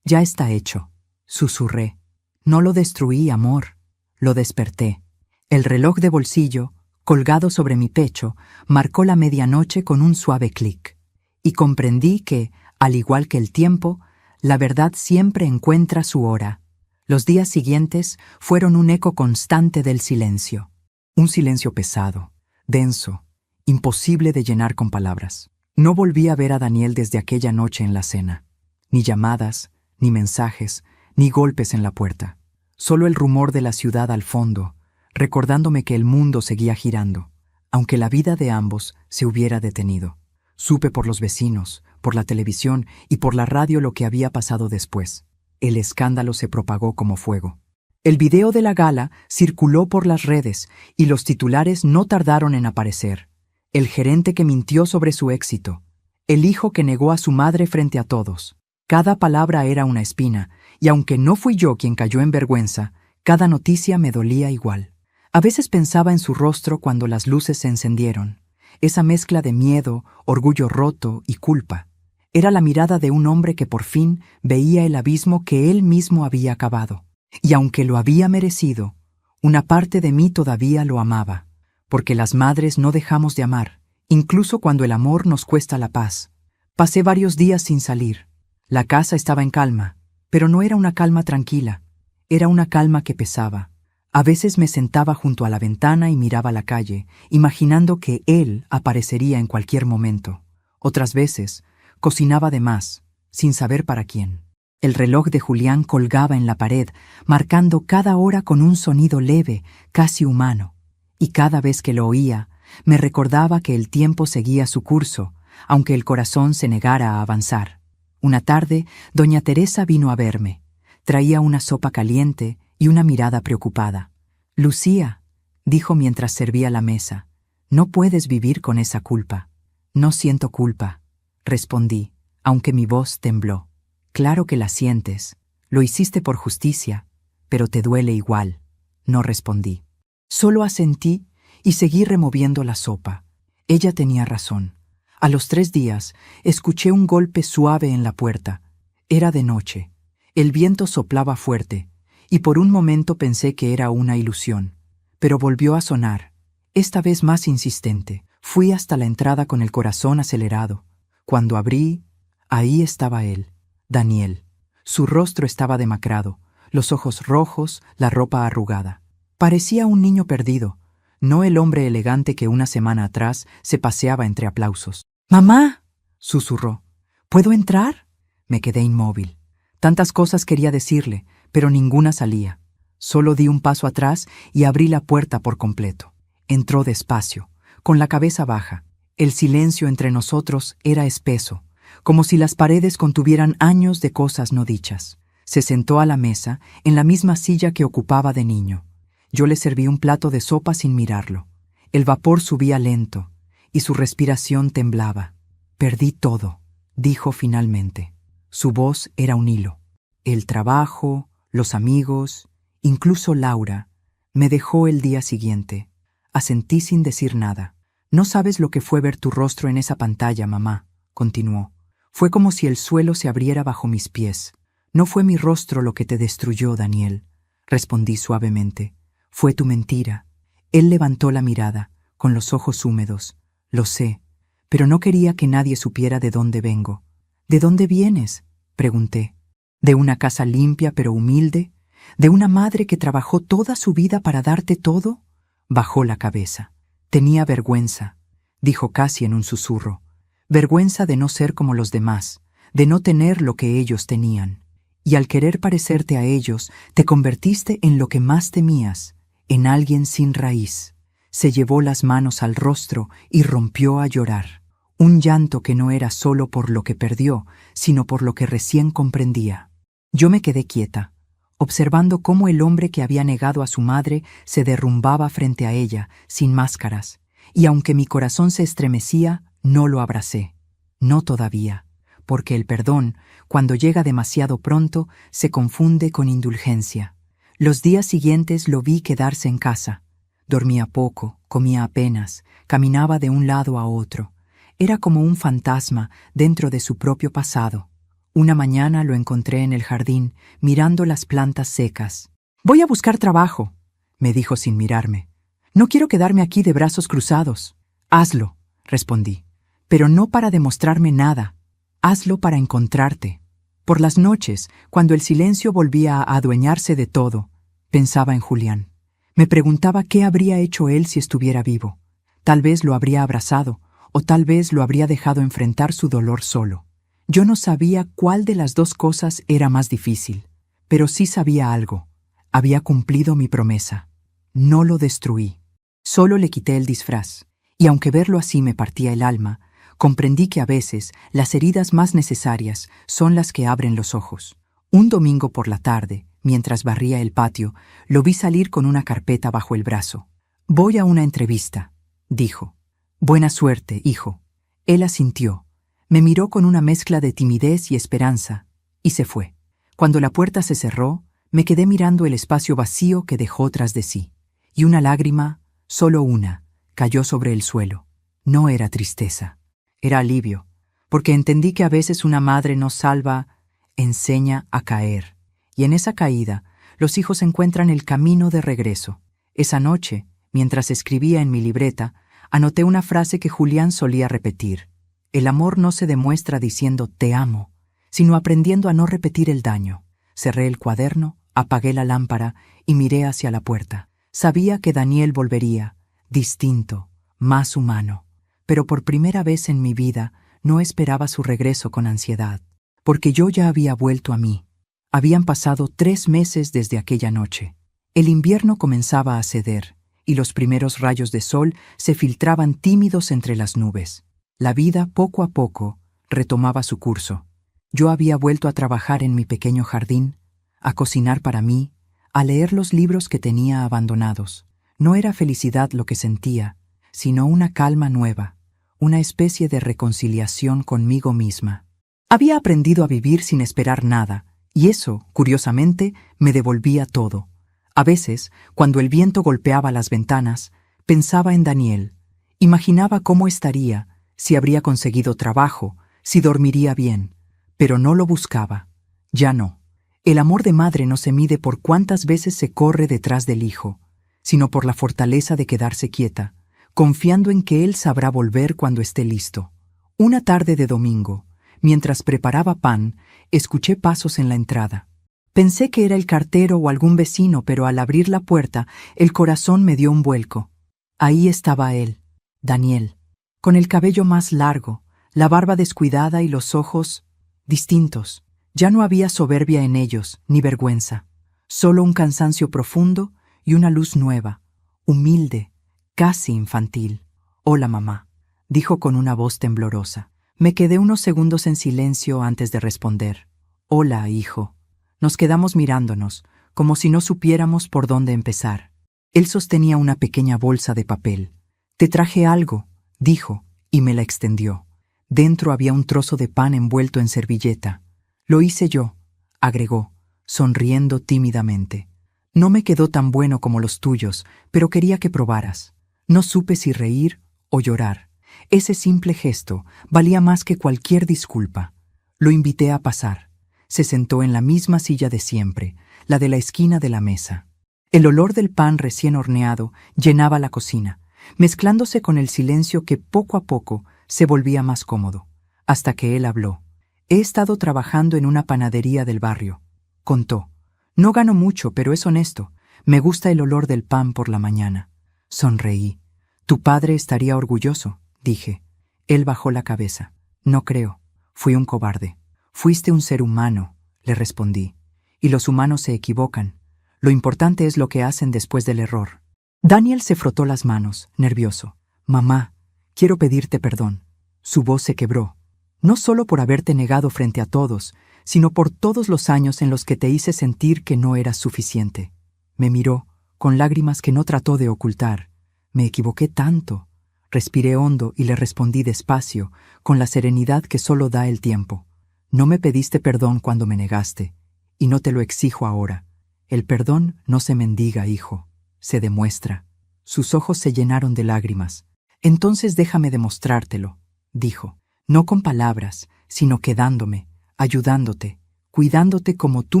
«Ya está hecho», susurré. «No lo destruí, amor, lo desperté». El reloj de bolsillo, colgado sobre mi pecho, marcó la medianoche con un suave clic. Y comprendí que, al igual que el tiempo, la verdad siempre encuentra su hora. Los días siguientes fueron un eco constante del silencio. Un silencio pesado, denso, imposible de llenar con palabras. No volví a ver a Daniel desde aquella noche en la cena. Ni llamadas, ni mensajes, ni golpes en la puerta. Solo el rumor de la ciudad al fondo, recordándome que el mundo seguía girando, aunque la vida de ambos se hubiera detenido. Supe por los vecinos, por la televisión y por la radio lo que había pasado después. El escándalo se propagó como fuego. El video de la gala circuló por las redes y los titulares no tardaron en aparecer. El gerente que mintió sobre su éxito. El hijo que negó a su madre frente a todos. Cada palabra era una espina, y aunque no fui yo quien cayó en vergüenza, cada noticia me dolía igual. A veces pensaba en su rostro cuando las luces se encendieron. Esa mezcla de miedo, orgullo roto y culpa. Era la mirada de un hombre que por fin veía el abismo que él mismo había cavado. Y aunque lo había merecido, una parte de mí todavía lo amaba. Porque las madres no dejamos de amar, incluso cuando el amor nos cuesta la paz. Pasé varios días sin salir. La casa estaba en calma, pero no era una calma tranquila. Era una calma que pesaba. A veces me sentaba junto a la ventana y miraba la calle, imaginando que él aparecería en cualquier momento. Otras veces, cocinaba de más, sin saber para quién. El reloj de Julián colgaba en la pared, marcando cada hora con un sonido leve, casi humano, y cada vez que lo oía, me recordaba que el tiempo seguía su curso, aunque el corazón se negara a avanzar. Una tarde, doña Teresa vino a verme. Traía una sopa caliente y una mirada preocupada. «Lucía», dijo mientras servía la mesa, «no puedes vivir con esa culpa». «No siento culpa», respondí, aunque mi voz tembló. «Claro que la sientes. Lo hiciste por justicia, pero te duele igual». No respondí. Solo asentí y seguí removiendo la sopa. Ella tenía razón. A los 3 días, escuché un golpe suave en la puerta. Era de noche. El viento soplaba fuerte, y por un momento pensé que era una ilusión. Pero volvió a sonar, esta vez más insistente. Fui hasta la entrada con el corazón acelerado. Cuando abrí, ahí estaba él, Daniel. Su rostro estaba demacrado, los ojos rojos, la ropa arrugada. Parecía un niño perdido, no el hombre elegante que una semana atrás se paseaba entre aplausos. «¡Mamá!», susurró. «¿Puedo entrar?». Me quedé inmóvil. Tantas cosas quería decirle, pero ninguna salía. Solo di un paso atrás y abrí la puerta por completo. Entró despacio, con la cabeza baja. El silencio entre nosotros era espeso, como si las paredes contuvieran años de cosas no dichas. Se sentó a la mesa, en la misma silla que ocupaba de niño. Yo le serví un plato de sopa sin mirarlo. El vapor subía lento, y su respiración temblaba. «Perdí todo», dijo finalmente. Su voz era un hilo. El trabajo, los amigos, incluso Laura, me dejó el día siguiente. Asentí sin decir nada. «No sabes lo que fue ver tu rostro en esa pantalla, mamá», continuó. «Fue como si el suelo se abriera bajo mis pies». «No fue mi rostro lo que te destruyó, Daniel», respondí suavemente. «Fue tu mentira». Él levantó la mirada, con los ojos húmedos. «Lo sé, pero no quería que nadie supiera de dónde vengo». «¿De dónde vienes?», pregunté. «¿De una casa limpia pero humilde? ¿De una madre que trabajó toda su vida para darte todo?». Bajó la cabeza. «Tenía vergüenza», dijo casi en un susurro. «Vergüenza de no ser como los demás, de no tener lo que ellos tenían. Y al querer parecerte a ellos, te convertiste en lo que más temías, en alguien sin raíz». Se llevó las manos al rostro y rompió a llorar. Un llanto que no era solo por lo que perdió, sino por lo que recién comprendía. Yo me quedé quieta, observando cómo el hombre que había negado a su madre se derrumbaba frente a ella, sin máscaras, y aunque mi corazón se estremecía, no lo abracé. No todavía, porque el perdón, cuando llega demasiado pronto, se confunde con indulgencia. Los días siguientes lo vi quedarse en casa. Dormía poco, comía apenas, caminaba de un lado a otro. Era como un fantasma dentro de su propio pasado. Una mañana lo encontré en el jardín, mirando las plantas secas. «Voy a buscar trabajo», me dijo sin mirarme. «No quiero quedarme aquí de brazos cruzados». «Hazlo», respondí, «pero no para demostrarme nada. Hazlo para encontrarte». Por las noches, cuando el silencio volvía a adueñarse de todo, pensaba en Julián. Me preguntaba qué habría hecho él si estuviera vivo. Tal vez lo habría abrazado, o tal vez lo habría dejado enfrentar su dolor solo. Yo no sabía cuál de las dos cosas era más difícil, pero sí sabía algo. Había cumplido mi promesa. No lo destruí. Solo le quité el disfraz, y aunque verlo así me partía el alma, comprendí que a veces las heridas más necesarias son las que abren los ojos. Un domingo por la tarde, mientras barría el patio, lo vi salir con una carpeta bajo el brazo. «Voy a una entrevista», dijo. «Buena suerte, hijo». Él asintió. Me miró con una mezcla de timidez y esperanza, y se fue. Cuando la puerta se cerró, me quedé mirando el espacio vacío que dejó tras de sí, y una lágrima, solo una, cayó sobre el suelo. No era tristeza, era alivio, porque entendí que a veces una madre no salva, enseña a caer, y en esa caída los hijos encuentran el camino de regreso. Esa noche, mientras escribía en mi libreta, anoté una frase que Julián solía repetir. El amor no se demuestra diciendo «te amo», sino aprendiendo a no repetir el daño. Cerré el cuaderno, apagué la lámpara y miré hacia la puerta. Sabía que Daniel volvería, distinto, más humano. Pero por primera vez en mi vida no esperaba su regreso con ansiedad, porque yo ya había vuelto a mí. Habían pasado 3 meses desde aquella noche. El invierno comenzaba a ceder, y los primeros rayos de sol se filtraban tímidos entre las nubes. La vida, poco a poco, retomaba su curso. Yo había vuelto a trabajar en mi pequeño jardín, a cocinar para mí, a leer los libros que tenía abandonados. No era felicidad lo que sentía, sino una calma nueva, una especie de reconciliación conmigo misma. Había aprendido a vivir sin esperar nada, y eso, curiosamente, me devolvía todo. A veces, cuando el viento golpeaba las ventanas, pensaba en Daniel. Imaginaba cómo estaría, si habría conseguido trabajo, si dormiría bien. Pero no lo buscaba. Ya no. El amor de madre no se mide por cuántas veces se corre detrás del hijo, sino por la fortaleza de quedarse quieta, confiando en que él sabrá volver cuando esté listo. Una tarde de domingo, mientras preparaba pan, escuché pasos en la entrada. Pensé que era el cartero o algún vecino, pero al abrir la puerta, el corazón me dio un vuelco. Ahí estaba él, Daniel, con el cabello más largo, la barba descuidada y los ojos distintos. Ya no había soberbia en ellos, ni vergüenza, solo un cansancio profundo y una luz nueva, humilde, casi infantil. «Hola, mamá», dijo con una voz temblorosa. Me quedé unos segundos en silencio antes de responder. «Hola, hijo». Nos quedamos mirándonos, como si no supiéramos por dónde empezar. Él sostenía una pequeña bolsa de papel. «Te traje algo», dijo, y me la extendió. Dentro había un trozo de pan envuelto en servilleta. «Lo hice yo», agregó, sonriendo tímidamente. «No me quedó tan bueno como los tuyos, pero quería que probaras». No supe si reír o llorar. Ese simple gesto valía más que cualquier disculpa. Lo invité a pasar. Se sentó en la misma silla de siempre, la de la esquina de la mesa. El olor del pan recién horneado llenaba la cocina, mezclándose con el silencio que poco a poco se volvía más cómodo, hasta que él habló. «He estado trabajando en una panadería del barrio», contó. «No gano mucho, pero es honesto. Me gusta el olor del pan por la mañana». Sonreí. «Tu padre estaría orgulloso», dije. Él bajó la cabeza. «No creo. Fui un cobarde». «Fuiste un ser humano», le respondí. «Y los humanos se equivocan. Lo importante es lo que hacen después del error». Daniel se frotó las manos, nervioso. «Mamá, quiero pedirte perdón». Su voz se quebró. «No solo por haberte negado frente a todos, sino por todos los años en los que te hice sentir que no eras suficiente». Me miró, con lágrimas que no trató de ocultar. «Me equivoqué tanto». Respiré hondo y le respondí despacio, con la serenidad que solo da el tiempo. «No me pediste perdón cuando me negaste, y no te lo exijo ahora. El perdón no se mendiga, hijo, se demuestra». Sus ojos se llenaron de lágrimas. «Entonces déjame demostrártelo», dijo. «No con palabras, sino quedándome, ayudándote, cuidándote como tú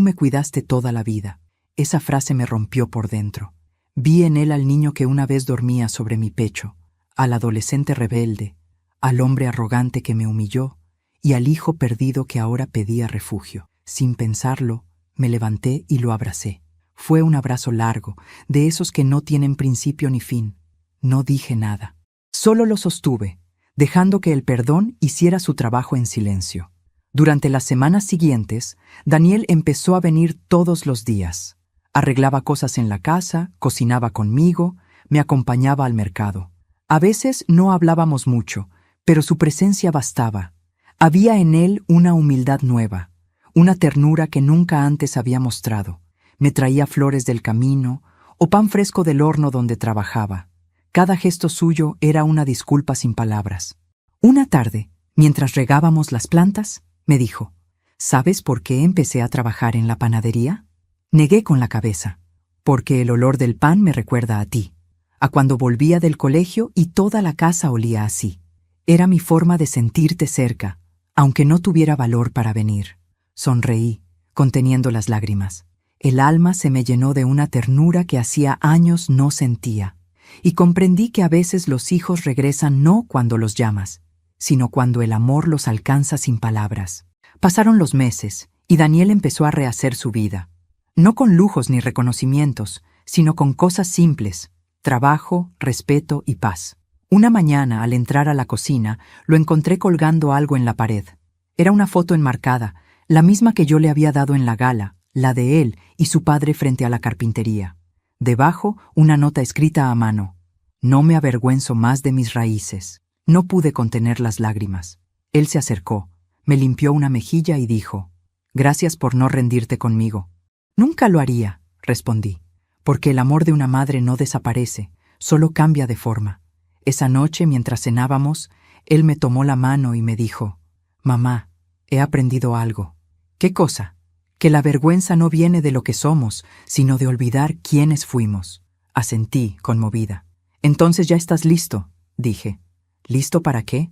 me cuidaste toda la vida». Esa frase me rompió por dentro. Vi en él al niño que una vez dormía sobre mi pecho, al adolescente rebelde, al hombre arrogante que me humilló y al hijo perdido que ahora pedía refugio. Sin pensarlo, me levanté y lo abracé. Fue un abrazo largo, de esos que no tienen principio ni fin. No dije nada. Solo lo sostuve, dejando que el perdón hiciera su trabajo en silencio. Durante las semanas siguientes, Daniel empezó a venir todos los días. Arreglaba cosas en la casa, cocinaba conmigo, me acompañaba al mercado. A veces no hablábamos mucho, pero su presencia bastaba. Había en él una humildad nueva, una ternura que nunca antes había mostrado. Me traía flores del camino o pan fresco del horno donde trabajaba. Cada gesto suyo era una disculpa sin palabras. Una tarde, mientras regábamos las plantas, me dijo: «¿Sabes por qué empecé a trabajar en la panadería?». Negué con la cabeza. «Porque el olor del pan me recuerda a ti, a cuando volvía del colegio y toda la casa olía así. Era mi forma de sentirte cerca, aunque no tuviera valor para venir». Sonreí, conteniendo las lágrimas. El alma se me llenó de una ternura que hacía años no sentía, y comprendí que a veces los hijos regresan no cuando los llamas, sino cuando el amor los alcanza sin palabras. Pasaron los meses, y Daniel empezó a rehacer su vida. No con lujos ni reconocimientos, sino con cosas simples: trabajo, respeto y paz. Una mañana, al entrar a la cocina, lo encontré colgando algo en la pared. Era una foto enmarcada, la misma que yo le había dado en la gala, la de él y su padre frente a la carpintería. Debajo, una nota escrita a mano. No me avergüenzo más de mis raíces. No pude contener las lágrimas. Él se acercó, me limpió una mejilla y dijo: «Gracias por no rendirte conmigo». «Nunca lo haría», respondí, «porque el amor de una madre no desaparece, solo cambia de forma». Esa noche, mientras cenábamos, él me tomó la mano y me dijo: «Mamá, he aprendido algo». «¿Qué cosa?» «Que la vergüenza no viene de lo que somos, sino de olvidar quiénes fuimos». Asentí, conmovida. «Entonces ya estás listo», dije. «¿Listo para qué?»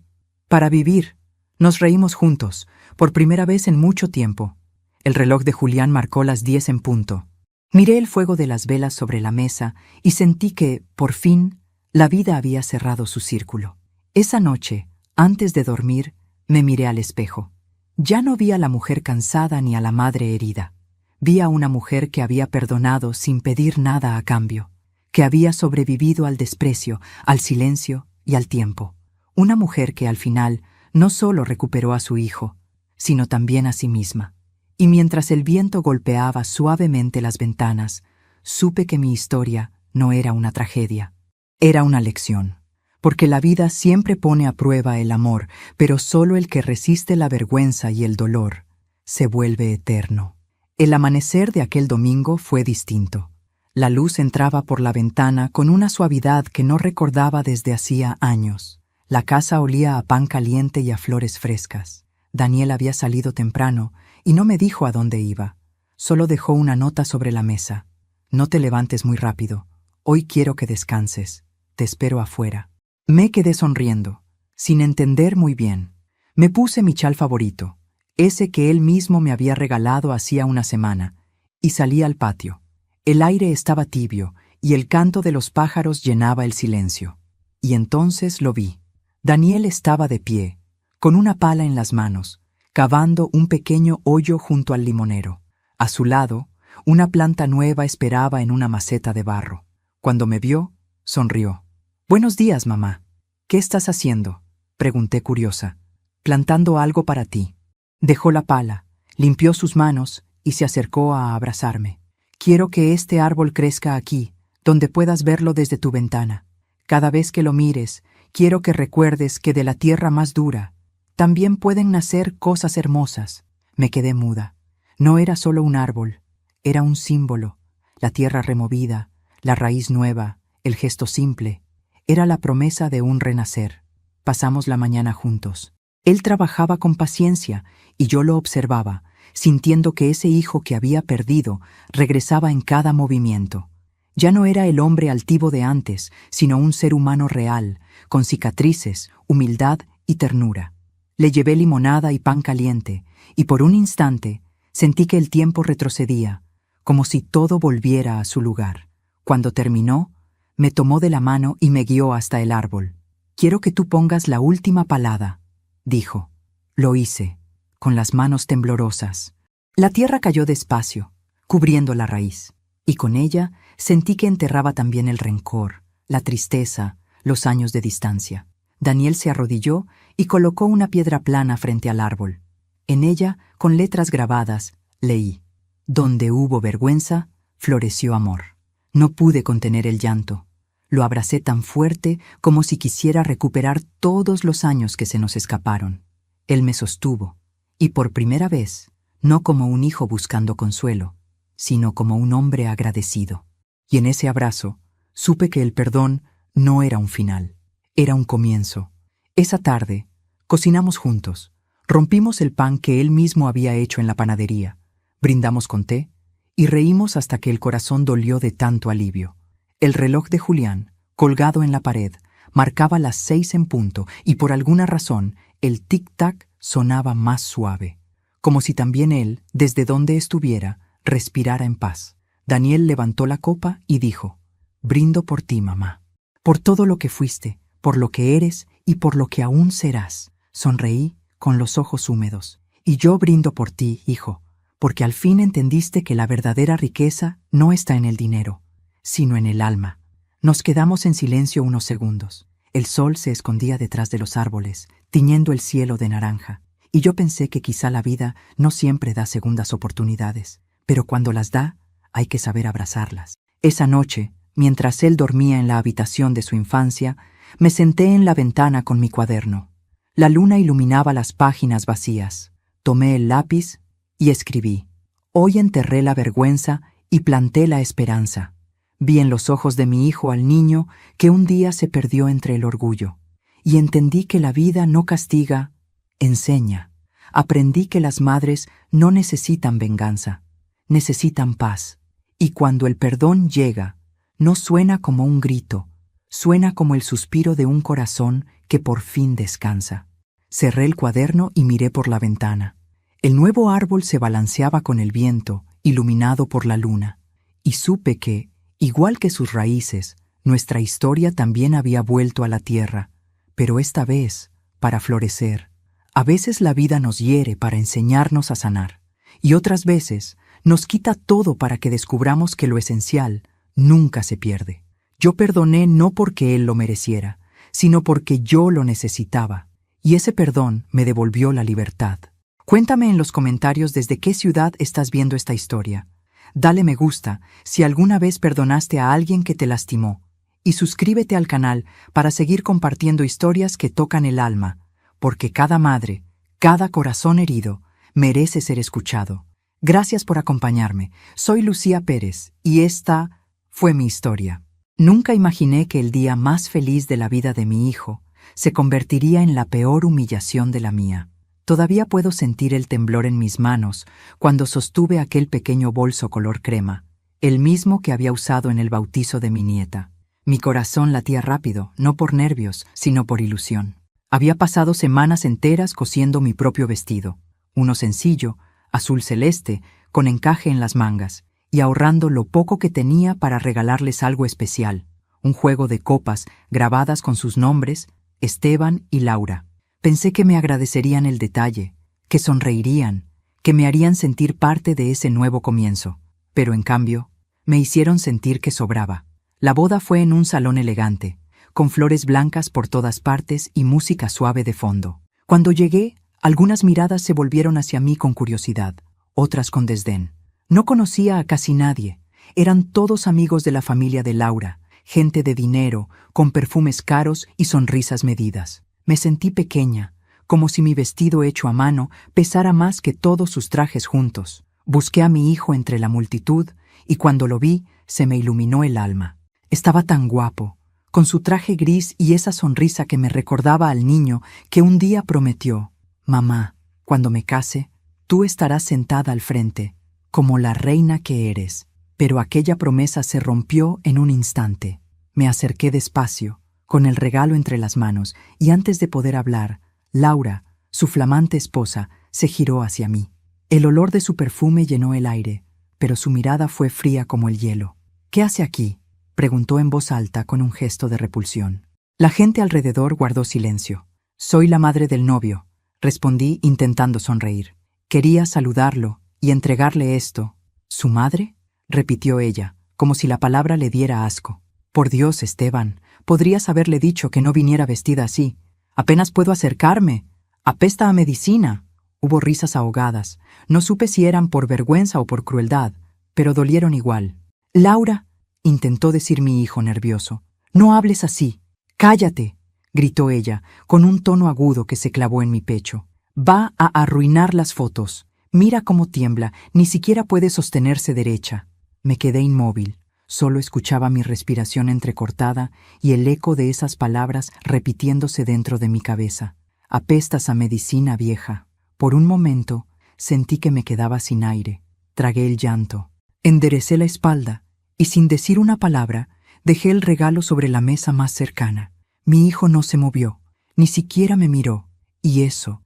«Para vivir». Nos reímos juntos, por primera vez en mucho tiempo. El reloj de Julián marcó las 10 en punto. Miré el fuego de las velas sobre la mesa y sentí que, por fin, la vida había cerrado su círculo. Esa noche, antes de dormir, me miré al espejo. Ya no vi a la mujer cansada ni a la madre herida. Vi a una mujer que había perdonado sin pedir nada a cambio, que había sobrevivido al desprecio, al silencio y al tiempo. Una mujer que al final no solo recuperó a su hijo, sino también a sí misma. Y mientras el viento golpeaba suavemente las ventanas, supe que mi historia no era una tragedia. Era una lección, porque la vida siempre pone a prueba el amor, pero solo el que resiste la vergüenza y el dolor se vuelve eterno. El amanecer de aquel domingo fue distinto. La luz entraba por la ventana con una suavidad que no recordaba desde hacía años. La casa olía a pan caliente y a flores frescas. Daniel había salido temprano y no me dijo a dónde iba. Solo dejó una nota sobre la mesa. «No te levantes muy rápido. Hoy quiero que descanses. Te espero afuera». Me quedé sonriendo, sin entender muy bien. Me puse mi chal favorito, ese que él mismo me había regalado hacía una semana, y salí al patio. El aire estaba tibio y el canto de los pájaros llenaba el silencio. Y entonces lo vi. Daniel estaba de pie, con una pala en las manos, cavando un pequeño hoyo junto al limonero. A su lado, una planta nueva esperaba en una maceta de barro. Cuando me vio, sonrió. «Buenos días, mamá». «¿Qué estás haciendo?», pregunté curiosa. «Plantando algo para ti». Dejó la pala, limpió sus manos y se acercó a abrazarme. «Quiero que este árbol crezca aquí, donde puedas verlo desde tu ventana. Cada vez que lo mires, quiero que recuerdes que de la tierra más dura también pueden nacer cosas hermosas». Me quedé muda. No era solo un árbol, era un símbolo. La tierra removida, la raíz nueva, el gesto simple. Era la promesa de un renacer. Pasamos la mañana juntos. Él trabajaba con paciencia y yo lo observaba, sintiendo que ese hijo que había perdido regresaba en cada movimiento. Ya no era el hombre altivo de antes, sino un ser humano real, con cicatrices, humildad y ternura. Le llevé limonada y pan caliente, y por un instante sentí que el tiempo retrocedía, como si todo volviera a su lugar. Cuando terminó, me tomó de la mano y me guió hasta el árbol. «Quiero que tú pongas la última palada», dijo. Lo hice, con las manos temblorosas. La tierra cayó despacio, cubriendo la raíz, y con ella sentí que enterraba también el rencor, la tristeza, los años de distancia. Daniel se arrodilló y colocó una piedra plana frente al árbol. En ella, con letras grabadas, leí: «Donde hubo vergüenza, floreció amor». No pude contener el llanto. Lo abracé tan fuerte como si quisiera recuperar todos los años que se nos escaparon. Él me sostuvo, y por primera vez, no como un hijo buscando consuelo, sino como un hombre agradecido. Y en ese abrazo, supe que el perdón no era un final, era un comienzo. Esa tarde, cocinamos juntos, rompimos el pan que él mismo había hecho en la panadería, brindamos con té, y reímos hasta que el corazón dolió de tanto alivio. El reloj de Julián, colgado en la pared, marcaba las 6 en punto y por alguna razón el tic-tac sonaba más suave, como si también él, desde donde estuviera, respirara en paz. Daniel levantó la copa y dijo: «Brindo por ti, mamá, por todo lo que fuiste, por lo que eres y por lo que aún serás». Sonreí con los ojos húmedos. «Y yo brindo por ti, hijo, porque al fin entendiste que la verdadera riqueza no está en el dinero, sino en el alma». Nos quedamos en silencio unos segundos. El sol se escondía detrás de los árboles, tiñendo el cielo de naranja, y yo pensé que quizá la vida no siempre da segundas oportunidades, pero cuando las da, hay que saber abrazarlas. Esa noche, mientras él dormía en la habitación de su infancia, me senté en la ventana con mi cuaderno. La luna iluminaba las páginas vacías. Tomé el lápiz y escribí: hoy enterré la vergüenza y planté la esperanza. Vi en los ojos de mi hijo al niño que un día se perdió entre el orgullo. Y entendí que la vida no castiga, enseña. Aprendí que las madres no necesitan venganza, necesitan paz. Y cuando el perdón llega, no suena como un grito, suena como el suspiro de un corazón que por fin descansa. Cerré el cuaderno y miré por la ventana. El nuevo árbol se balanceaba con el viento, iluminado por la luna, y supe que, igual que sus raíces, nuestra historia también había vuelto a la tierra, pero esta vez para florecer. A veces la vida nos hiere para enseñarnos a sanar, y otras veces nos quita todo para que descubramos que lo esencial nunca se pierde. Yo perdoné no porque él lo mereciera, sino porque yo lo necesitaba, y ese perdón me devolvió la libertad. Cuéntame en los comentarios desde qué ciudad estás viendo esta historia. Dale me gusta si alguna vez perdonaste a alguien que te lastimó, y suscríbete al canal para seguir compartiendo historias que tocan el alma, porque cada madre, cada corazón herido, merece ser escuchado. Gracias por acompañarme. Soy Lucía Pérez y esta fue mi historia. Nunca imaginé que el día más feliz de la vida de mi hijo se convertiría en la peor humillación de la mía. Todavía puedo sentir el temblor en mis manos cuando sostuve aquel pequeño bolso color crema, el mismo que había usado en el bautizo de mi nieta. Mi corazón latía rápido, no por nervios, sino por ilusión. Había pasado semanas enteras cosiendo mi propio vestido, uno sencillo, azul celeste, con encaje en las mangas, y ahorrando lo poco que tenía para regalarles algo especial, un juego de copas grabadas con sus nombres, Esteban y Laura. Pensé que me agradecerían el detalle, que sonreirían, que me harían sentir parte de ese nuevo comienzo, pero en cambio, me hicieron sentir que sobraba. La boda fue en un salón elegante, con flores blancas por todas partes y música suave de fondo. Cuando llegué, algunas miradas se volvieron hacia mí con curiosidad, otras con desdén. No conocía a casi nadie, eran todos amigos de la familia de Laura, gente de dinero, con perfumes caros y sonrisas medidas. Me sentí pequeña, como si mi vestido hecho a mano pesara más que todos sus trajes juntos. Busqué a mi hijo entre la multitud y cuando lo vi, se me iluminó el alma. Estaba tan guapo, con su traje gris y esa sonrisa que me recordaba al niño que un día prometió: «Mamá, cuando me case, tú estarás sentada al frente, como la reina que eres». Pero aquella promesa se rompió en un instante. Me acerqué despacio, con el regalo entre las manos, y antes de poder hablar, Laura, su flamante esposa, se giró hacia mí. El olor de su perfume llenó el aire, pero su mirada fue fría como el hielo. «¿Qué hace aquí?», preguntó en voz alta con un gesto de repulsión. La gente alrededor guardó silencio. «Soy la madre del novio», respondí intentando sonreír. «Quería saludarlo y entregarle esto». «¿Su madre?», repitió ella, como si la palabra le diera asco. «Por Dios, Esteban, podrías haberle dicho que no viniera vestida así. Apenas puedo acercarme. Apesta a medicina». Hubo risas ahogadas. No supe si eran por vergüenza o por crueldad, pero dolieron igual. «Laura», intentó decir mi hijo nervioso. «No hables así. Cállate», gritó ella, con un tono agudo que se clavó en mi pecho. «Va a arruinar las fotos. Mira cómo tiembla, ni siquiera puede sostenerse derecha». Me quedé inmóvil. Solo escuchaba mi respiración entrecortada y el eco de esas palabras repitiéndose dentro de mi cabeza. «Apestas a medicina vieja». Por un momento sentí que me quedaba sin aire. Tragué el llanto. Enderecé la espalda y sin decir una palabra dejé el regalo sobre la mesa más cercana. Mi hijo no se movió, ni siquiera me miró, y eso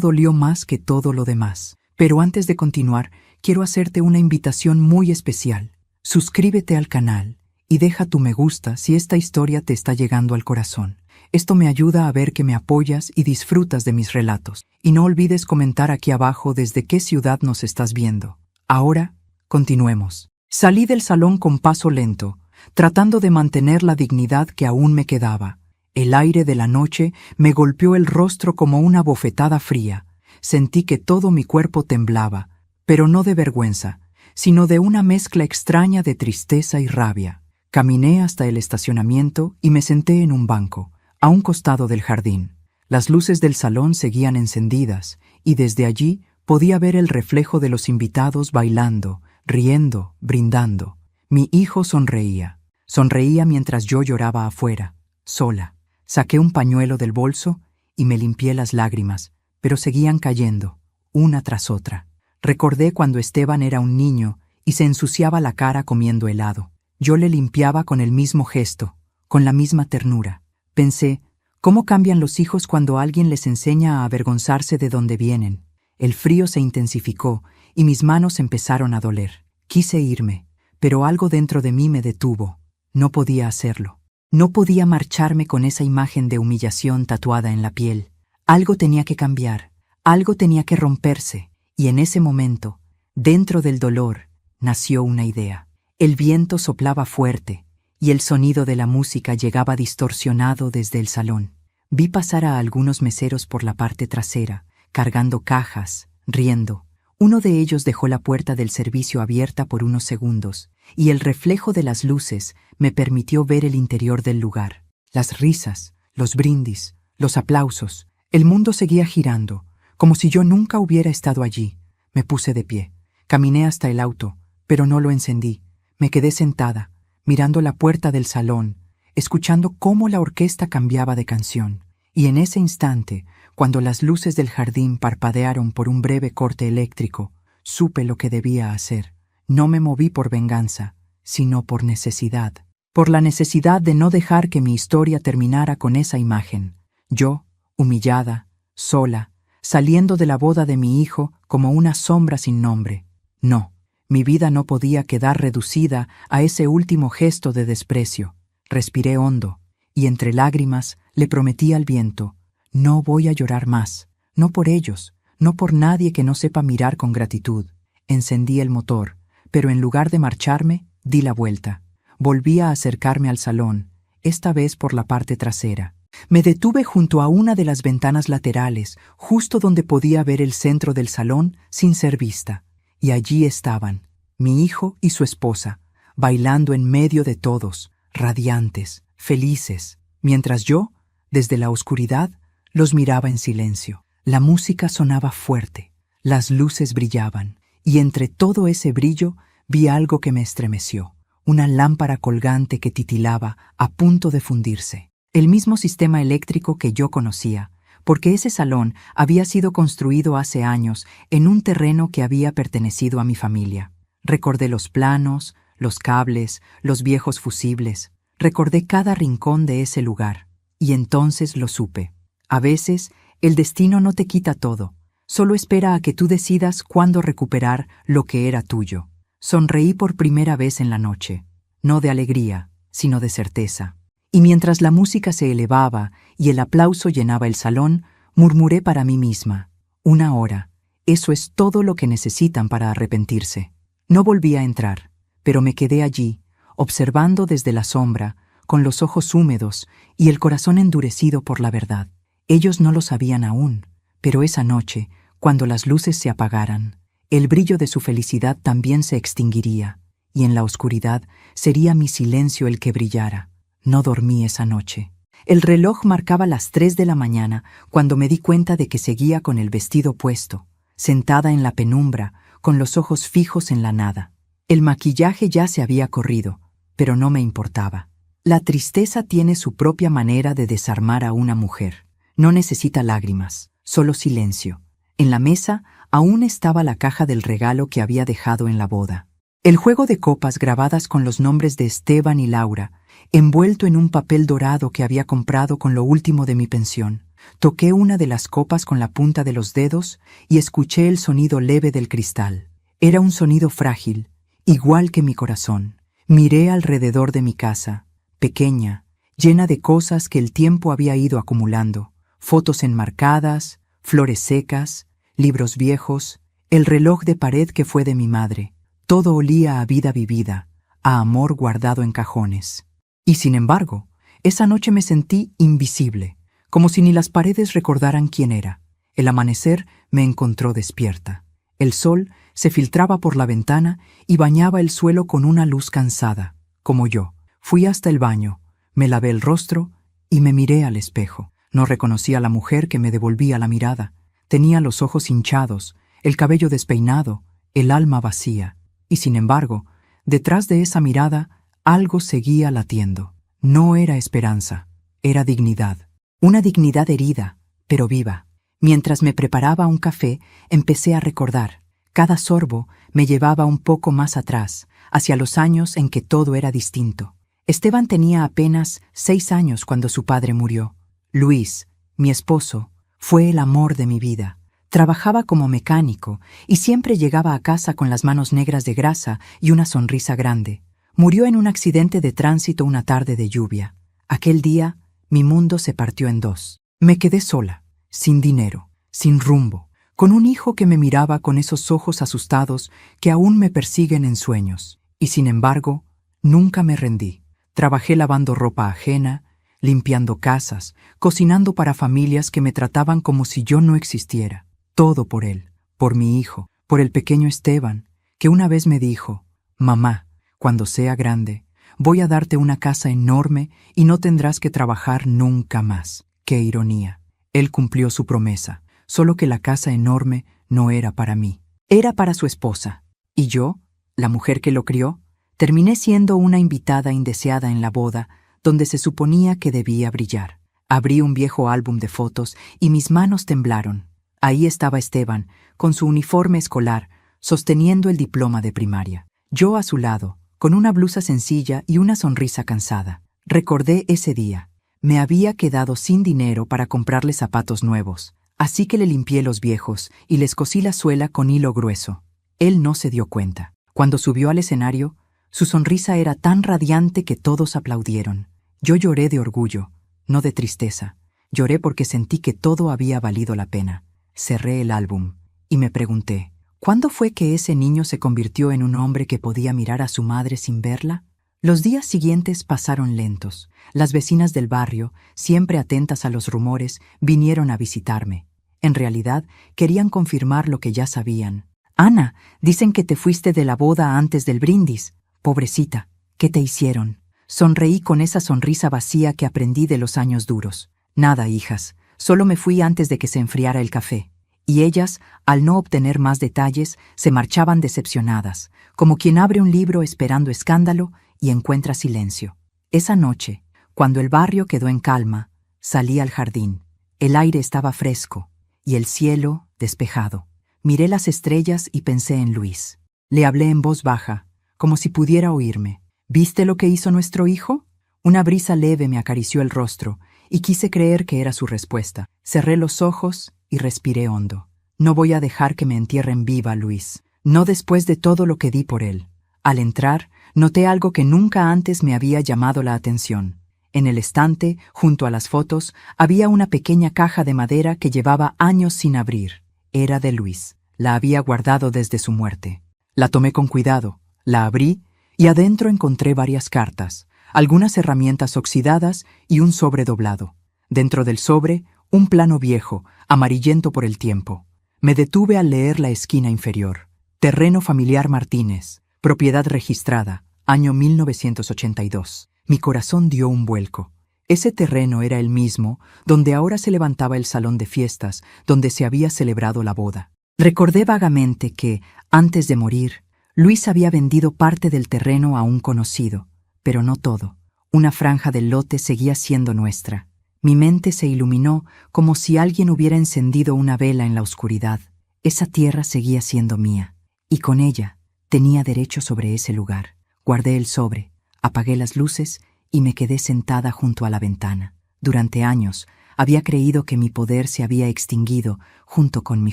dolió más que todo lo demás. Pero antes de continuar, quiero hacerte una invitación muy especial. Suscríbete al canal y deja tu me gusta si esta historia te está llegando al corazón. Esto me ayuda a ver que me apoyas y disfrutas de mis relatos. Y no olvides comentar aquí abajo desde qué ciudad nos estás viendo. Ahora, continuemos. Salí del salón con paso lento, tratando de mantener la dignidad que aún me quedaba. El aire de la noche me golpeó el rostro como una bofetada fría. Sentí que todo mi cuerpo temblaba, pero no de vergüenza, sino de una mezcla extraña de tristeza y rabia. Caminé hasta el estacionamiento y me senté en un banco, a un costado del jardín. Las luces del salón seguían encendidas, y desde allí podía ver el reflejo de los invitados bailando, riendo, brindando. Mi hijo sonreía. Sonreía mientras yo lloraba afuera, sola. Saqué un pañuelo del bolso y me limpié las lágrimas, pero seguían cayendo, una tras otra. Recordé cuando Esteban era un niño y se ensuciaba la cara comiendo helado. Yo le limpiaba con el mismo gesto, con la misma ternura. Pensé, ¿cómo cambian los hijos cuando alguien les enseña a avergonzarse de dónde vienen? El frío se intensificó y mis manos empezaron a doler. Quise irme, pero algo dentro de mí me detuvo. No podía hacerlo. No podía marcharme con esa imagen de humillación tatuada en la piel. Algo tenía que cambiar, algo tenía que romperse, y en ese momento, dentro del dolor, nació una idea. El viento soplaba fuerte, y el sonido de la música llegaba distorsionado desde el salón. Vi pasar a algunos meseros por la parte trasera, cargando cajas, riendo. Uno de ellos dejó la puerta del servicio abierta por unos segundos, y el reflejo de las luces me permitió ver el interior del lugar. Las risas, los brindis, los aplausos. El mundo seguía girando, como si yo nunca hubiera estado allí. Me puse de pie. Caminé hasta el auto, pero no lo encendí. Me quedé sentada, mirando la puerta del salón, escuchando cómo la orquesta cambiaba de canción. Y en ese instante, cuando las luces del jardín parpadearon por un breve corte eléctrico, supe lo que debía hacer. No me moví por venganza, sino por necesidad. Por la necesidad de no dejar que mi historia terminara con esa imagen. Yo, humillada, sola, saliendo de la boda de mi hijo como una sombra sin nombre. No, mi vida no podía quedar reducida a ese último gesto de desprecio. Respiré hondo, y entre lágrimas le prometí al viento, no voy a llorar más, no por ellos, no por nadie que no sepa mirar con gratitud. Encendí el motor, pero en lugar de marcharme, di la vuelta. Volví a acercarme al salón, esta vez por la parte trasera. Me detuve junto a una de las ventanas laterales, justo donde podía ver el centro del salón sin ser vista. Y allí estaban, mi hijo y su esposa, bailando en medio de todos, radiantes, felices, mientras yo, desde la oscuridad, los miraba en silencio. La música sonaba fuerte, las luces brillaban, y entre todo ese brillo vi algo que me estremeció, una lámpara colgante que titilaba a punto de fundirse. El mismo sistema eléctrico que yo conocía, porque ese salón había sido construido hace años en un terreno que había pertenecido a mi familia. Recordé los planos, los cables, los viejos fusibles. Recordé cada rincón de ese lugar, y entonces lo supe. A veces, el destino no te quita todo, solo espera a que tú decidas cuándo recuperar lo que era tuyo. Sonreí por primera vez en la noche, no de alegría, sino de certeza. Y mientras la música se elevaba y el aplauso llenaba el salón, murmuré para mí misma, 1 hora, eso es todo lo que necesitan para arrepentirse. No volví a entrar, pero me quedé allí, observando desde la sombra, con los ojos húmedos y el corazón endurecido por la verdad. Ellos no lo sabían aún, pero esa noche, cuando las luces se apagaran, el brillo de su felicidad también se extinguiría, y en la oscuridad sería mi silencio el que brillara. No dormí esa noche. El reloj marcaba las 3 de la mañana cuando me di cuenta de que seguía con el vestido puesto, sentada en la penumbra, con los ojos fijos en la nada. El maquillaje ya se había corrido, pero no me importaba. La tristeza tiene su propia manera de desarmar a una mujer. No necesita lágrimas, solo silencio. En la mesa aún estaba la caja del regalo que había dejado en la boda. El juego de copas grabadas con los nombres de Esteban y Laura, envuelto en un papel dorado que había comprado con lo último de mi pensión. Toqué una de las copas con la punta de los dedos y escuché el sonido leve del cristal. Era un sonido frágil, igual que mi corazón. Miré alrededor de mi casa, pequeña, llena de cosas que el tiempo había ido acumulando. Fotos enmarcadas, flores secas, libros viejos, el reloj de pared que fue de mi madre. Todo olía a vida vivida, a amor guardado en cajones. Y sin embargo, esa noche me sentí invisible, como si ni las paredes recordaran quién era. El amanecer me encontró despierta. El sol se filtraba por la ventana y bañaba el suelo con una luz cansada, como yo. Fui hasta el baño, me lavé el rostro y me miré al espejo. No reconocí a la mujer que me devolvía la mirada. Tenía los ojos hinchados, el cabello despeinado, el alma vacía. Y sin embargo, detrás de esa mirada, algo seguía latiendo. No era esperanza, era dignidad. Una dignidad herida, pero viva. Mientras me preparaba un café, empecé a recordar. Cada sorbo me llevaba un poco más atrás, hacia los años en que todo era distinto. Esteban tenía apenas 6 años cuando su padre murió. Luis, mi esposo, fue el amor de mi vida. Trabajaba como mecánico y siempre llegaba a casa con las manos negras de grasa y una sonrisa grande. Murió en un accidente de tránsito una tarde de lluvia. Aquel día, mi mundo se partió en dos. Me quedé sola, sin dinero, sin rumbo, con un hijo que me miraba con esos ojos asustados que aún me persiguen en sueños. Y sin embargo, nunca me rendí. Trabajé lavando ropa ajena, limpiando casas, cocinando para familias que me trataban como si yo no existiera. Todo por él, por mi hijo, por el pequeño Esteban, que una vez me dijo: «Mamá, cuando sea grande, voy a darte una casa enorme y no tendrás que trabajar nunca más». ¡Qué ironía! Él cumplió su promesa, solo que la casa enorme no era para mí. Era para su esposa. Y yo, la mujer que lo crió, terminé siendo una invitada indeseada en la boda, donde se suponía que debía brillar. Abrí un viejo álbum de fotos y mis manos temblaron. Ahí estaba Esteban, con su uniforme escolar, sosteniendo el diploma de primaria. Yo a su lado, con una blusa sencilla y una sonrisa cansada. Recordé ese día. Me había quedado sin dinero para comprarle zapatos nuevos, así que le limpié los viejos y les cosí la suela con hilo grueso. Él no se dio cuenta. Cuando subió al escenario, su sonrisa era tan radiante que todos aplaudieron. Yo lloré de orgullo, no de tristeza. Lloré porque sentí que todo había valido la pena. Cerré el álbum y me pregunté, ¿cuándo fue que ese niño se convirtió en un hombre que podía mirar a su madre sin verla? Los días siguientes pasaron lentos. Las vecinas del barrio, siempre atentas a los rumores, vinieron a visitarme. En realidad, querían confirmar lo que ya sabían. «Ana, dicen que te fuiste de la boda antes del brindis. Pobrecita, ¿qué te hicieron?». Sonreí con esa sonrisa vacía que aprendí de los años duros. «Nada, hijas, solo me fui antes de que se enfriara el café». Y ellas, al no obtener más detalles, se marchaban decepcionadas, como quien abre un libro esperando escándalo y encuentra silencio. Esa noche, cuando el barrio quedó en calma, salí al jardín. El aire estaba fresco y el cielo despejado. Miré las estrellas y pensé en Luis. Le hablé en voz baja, como si pudiera oírme. «¿Viste lo que hizo nuestro hijo?». Una brisa leve me acarició el rostro y quise creer que era su respuesta. Cerré los ojos y respiré hondo. «No voy a dejar que me entierren viva, Luis. No después de todo lo que di por él». Al entrar, noté algo que nunca antes me había llamado la atención. En el estante, junto a las fotos, había una pequeña caja de madera que llevaba años sin abrir. Era de Luis. La había guardado desde su muerte. La tomé con cuidado, la abrí y adentro encontré varias cartas, algunas herramientas oxidadas y un sobre doblado. Dentro del sobre, un plano viejo, amarillento por el tiempo. Me detuve al leer la esquina inferior. «Terreno familiar Martínez, propiedad registrada, año 1982». Mi corazón dio un vuelco. Ese terreno era el mismo donde ahora se levantaba el salón de fiestas donde se había celebrado la boda. Recordé vagamente que, antes de morir, Luis había vendido parte del terreno a un conocido, pero no todo. Una franja del lote seguía siendo nuestra. Mi mente se iluminó como si alguien hubiera encendido una vela en la oscuridad. Esa tierra seguía siendo mía, y con ella tenía derecho sobre ese lugar. Guardé el sobre, apagué las luces y me quedé sentada junto a la ventana. Durante años había creído que mi poder se había extinguido junto con mi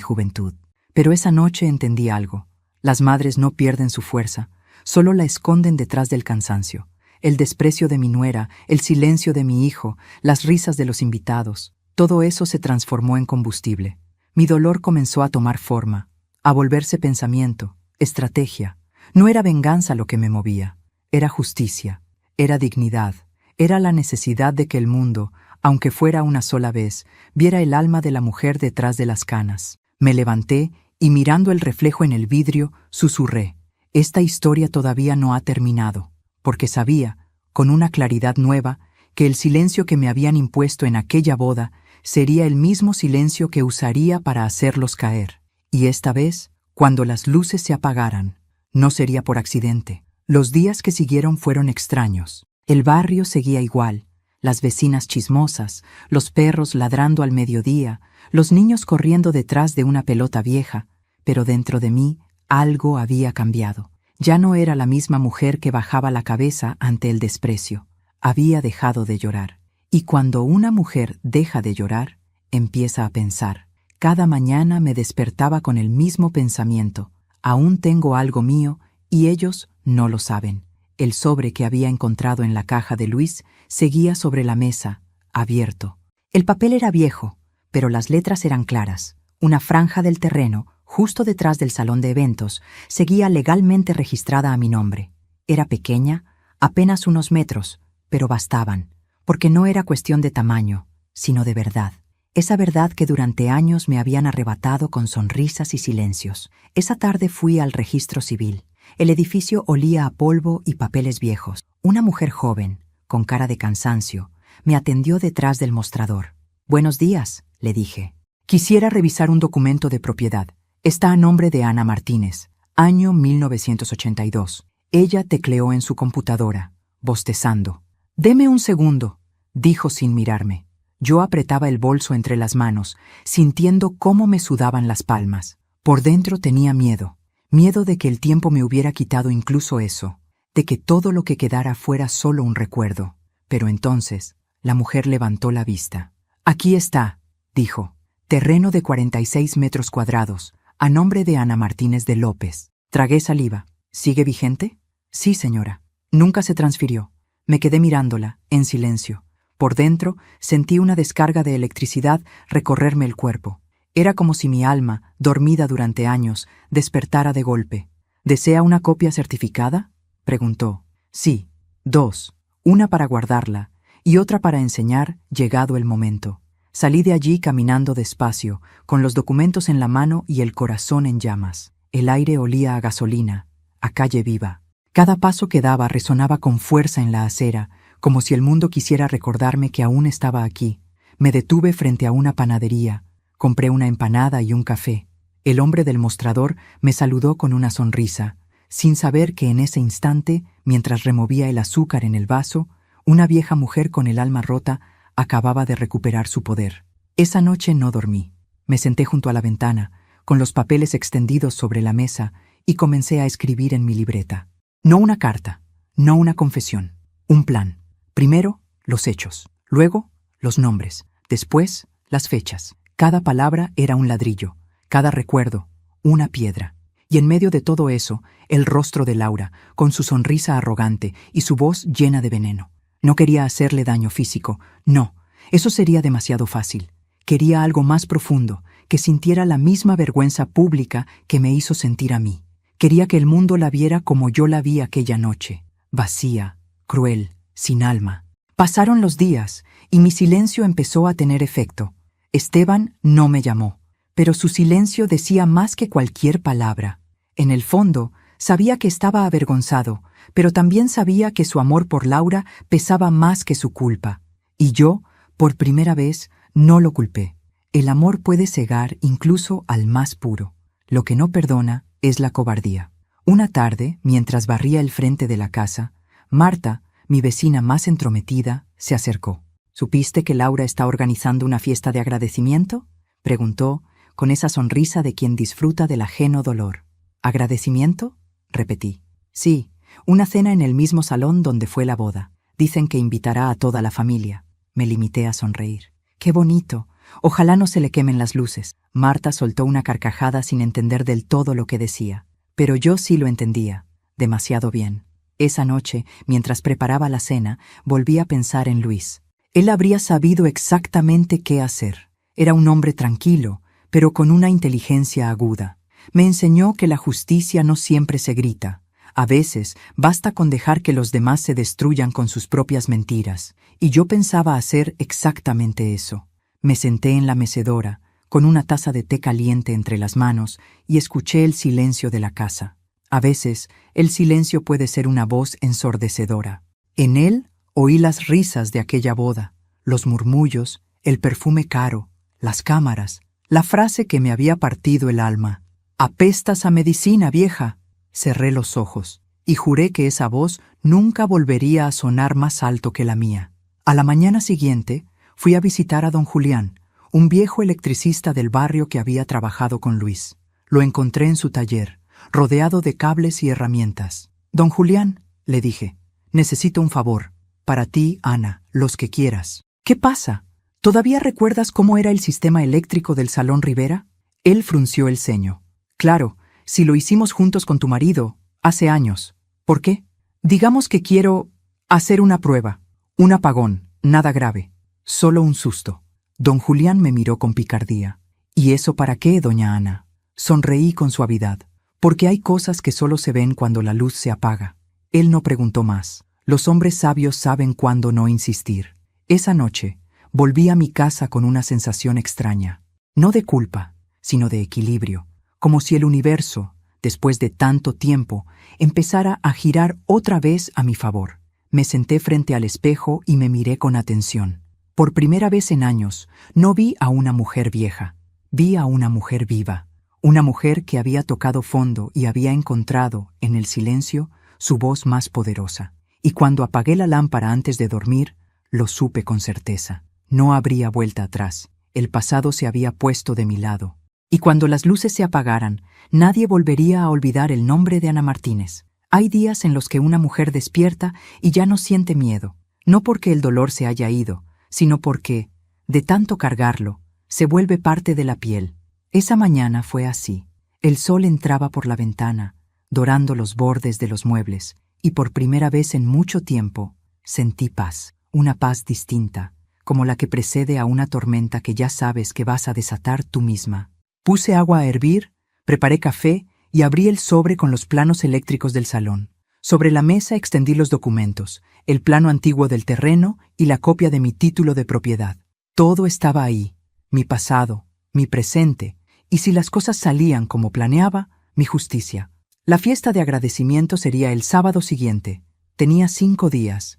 juventud. Pero esa noche entendí algo. Las madres no pierden su fuerza, solo la esconden detrás del cansancio. El desprecio de mi nuera, el silencio de mi hijo, las risas de los invitados, todo eso se transformó en combustible. Mi dolor comenzó a tomar forma, a volverse pensamiento, estrategia. No era venganza lo que me movía, era justicia, era dignidad, era la necesidad de que el mundo, aunque fuera una sola vez, viera el alma de la mujer detrás de las canas. Me levanté y mirando el reflejo en el vidrio, susurré: esta historia todavía no ha terminado, porque sabía, con una claridad nueva, que el silencio que me habían impuesto en aquella boda sería el mismo silencio que usaría para hacerlos caer. Y esta vez, cuando las luces se apagaran, no sería por accidente. Los días que siguieron fueron extraños. El barrio seguía igual, las vecinas chismosas, los perros ladrando al mediodía, los niños corriendo detrás de una pelota vieja, pero dentro de mí algo había cambiado. Ya no era la misma mujer que bajaba la cabeza ante el desprecio. Había dejado de llorar. Y cuando una mujer deja de llorar, empieza a pensar. Cada mañana me despertaba con el mismo pensamiento: aún tengo algo mío y ellos no lo saben. El sobre que había encontrado en la caja de Luis seguía sobre la mesa, abierto. El papel era viejo, pero las letras eran claras. Una franja del terreno, justo detrás del salón de eventos, seguía legalmente registrada a mi nombre. Era pequeña, apenas unos metros, pero bastaban, porque no era cuestión de tamaño, sino de verdad. Esa verdad que durante años me habían arrebatado con sonrisas y silencios. Esa tarde fui al registro civil. El edificio olía a polvo y papeles viejos. Una mujer joven, con cara de cansancio, me atendió detrás del mostrador. «Buenos días», le dije. «Quisiera revisar un documento de propiedad. Está a nombre de Ana Martínez, año 1982. Ella tecleó en su computadora, bostezando. «Deme un segundo», dijo sin mirarme. Yo apretaba el bolso entre las manos, sintiendo cómo me sudaban las palmas. Por dentro tenía miedo. Miedo de que el tiempo me hubiera quitado incluso eso, de que todo lo que quedara fuera solo un recuerdo. Pero entonces, la mujer levantó la vista. «Aquí está», dijo. «Terreno de 46 metros cuadrados, a nombre de Ana Martínez de López». Tragué saliva. «¿Sigue vigente?» «Sí, señora». Nunca se transfirió. Me quedé mirándola, en silencio. Por dentro, sentí una descarga de electricidad recorrerme el cuerpo. Era como si mi alma, dormida durante años, despertara de golpe. «¿Desea una copia certificada?», preguntó. «Sí, 2. Una para guardarla y otra para enseñar, llegado el momento». Salí de allí caminando despacio, con los documentos en la mano y el corazón en llamas. El aire olía a gasolina, a calle viva. Cada paso que daba resonaba con fuerza en la acera, como si el mundo quisiera recordarme que aún estaba aquí. Me detuve frente a una panadería. Compré una empanada y un café. El hombre del mostrador me saludó con una sonrisa, sin saber que en ese instante, mientras removía el azúcar en el vaso, una vieja mujer con el alma rota acababa de recuperar su poder. Esa noche no dormí. Me senté junto a la ventana, con los papeles extendidos sobre la mesa, y comencé a escribir en mi libreta. No una carta, no una confesión, un plan. Primero, los hechos, luego, los nombres, después, las fechas. Cada palabra era un ladrillo, cada recuerdo, una piedra. Y en medio de todo eso, el rostro de Laura, con su sonrisa arrogante y su voz llena de veneno. No quería hacerle daño físico, no, eso sería demasiado fácil. Quería algo más profundo, que sintiera la misma vergüenza pública que me hizo sentir a mí. Quería que el mundo la viera como yo la vi aquella noche, vacía, cruel, sin alma. Pasaron los días y mi silencio empezó a tener efecto. Esteban no me llamó, pero su silencio decía más que cualquier palabra. En el fondo, sabía que estaba avergonzado, pero también sabía que su amor por Laura pesaba más que su culpa. Y yo, por primera vez, no lo culpé. El amor puede cegar incluso al más puro. Lo que no perdona es la cobardía. Una tarde, mientras barría el frente de la casa, Marta, mi vecina más entrometida, se acercó. «¿Supiste que Laura está organizando una fiesta de agradecimiento?», preguntó, con esa sonrisa de quien disfruta del ajeno dolor. «¿Agradecimiento?», repetí. «Sí, una cena en el mismo salón donde fue la boda. Dicen que invitará a toda la familia». Me limité a sonreír. «¡Qué bonito! Ojalá no se le quemen las luces». Marta soltó una carcajada sin entender del todo lo que decía. Pero yo sí lo entendía, demasiado bien. Esa noche, mientras preparaba la cena, volví a pensar en Luis. Él habría sabido exactamente qué hacer. Era un hombre tranquilo, pero con una inteligencia aguda. Me enseñó que la justicia no siempre se grita. A veces basta con dejar que los demás se destruyan con sus propias mentiras. Y yo pensaba hacer exactamente eso. Me senté en la mecedora, con una taza de té caliente entre las manos, y escuché el silencio de la casa. A veces, el silencio puede ser una voz ensordecedora. En él oí las risas de aquella boda, los murmullos, el perfume caro, las cámaras, la frase que me había partido el alma. «Apestas a medicina, vieja». Cerré los ojos y juré que esa voz nunca volvería a sonar más alto que la mía. A la mañana siguiente, fui a visitar a don Julián, un viejo electricista del barrio que había trabajado con Luis. Lo encontré en su taller, rodeado de cables y herramientas. «Don Julián», le dije, «necesito un favor. Para ti, Ana, los que quieras». «¿Qué pasa? ¿Todavía recuerdas cómo era el sistema eléctrico del Salón Rivera?» Él frunció el ceño. «Claro, si lo hicimos juntos con tu marido, hace años. ¿Por qué?» «Digamos que quiero hacer una prueba. Un apagón, nada grave. Solo un susto». Don Julián me miró con picardía. «¿Y eso para qué, doña Ana?» Sonreí con suavidad. «Porque hay cosas que solo se ven cuando la luz se apaga». Él no preguntó más. Los hombres sabios saben cuándo no insistir. Esa noche, volví a mi casa con una sensación extraña. No de culpa, sino de equilibrio. Como si el universo, después de tanto tiempo, empezara a girar otra vez a mi favor. Me senté frente al espejo y me miré con atención. Por primera vez en años, no vi a una mujer vieja. Vi a una mujer viva. Una mujer que había tocado fondo y había encontrado, en el silencio, su voz más poderosa. Y cuando apagué la lámpara antes de dormir, lo supe con certeza. No habría vuelta atrás. El pasado se había puesto de mi lado. Y cuando las luces se apagaran, nadie volvería a olvidar el nombre de Ana Martínez. Hay días en los que una mujer despierta y ya no siente miedo. No porque el dolor se haya ido, sino porque, de tanto cargarlo, se vuelve parte de la piel. Esa mañana fue así. El sol entraba por la ventana, dorando los bordes de los muebles, y por primera vez en mucho tiempo sentí paz, una paz distinta, como la que precede a una tormenta que ya sabes que vas a desatar tú misma. Puse agua a hervir, preparé café y abrí el sobre con los planos eléctricos del salón. Sobre la mesa extendí los documentos, el plano antiguo del terreno y la copia de mi título de propiedad. Todo estaba ahí, mi pasado, mi presente, y si las cosas salían como planeaba, mi justicia. La fiesta de agradecimiento sería el sábado siguiente. Tenía 5 días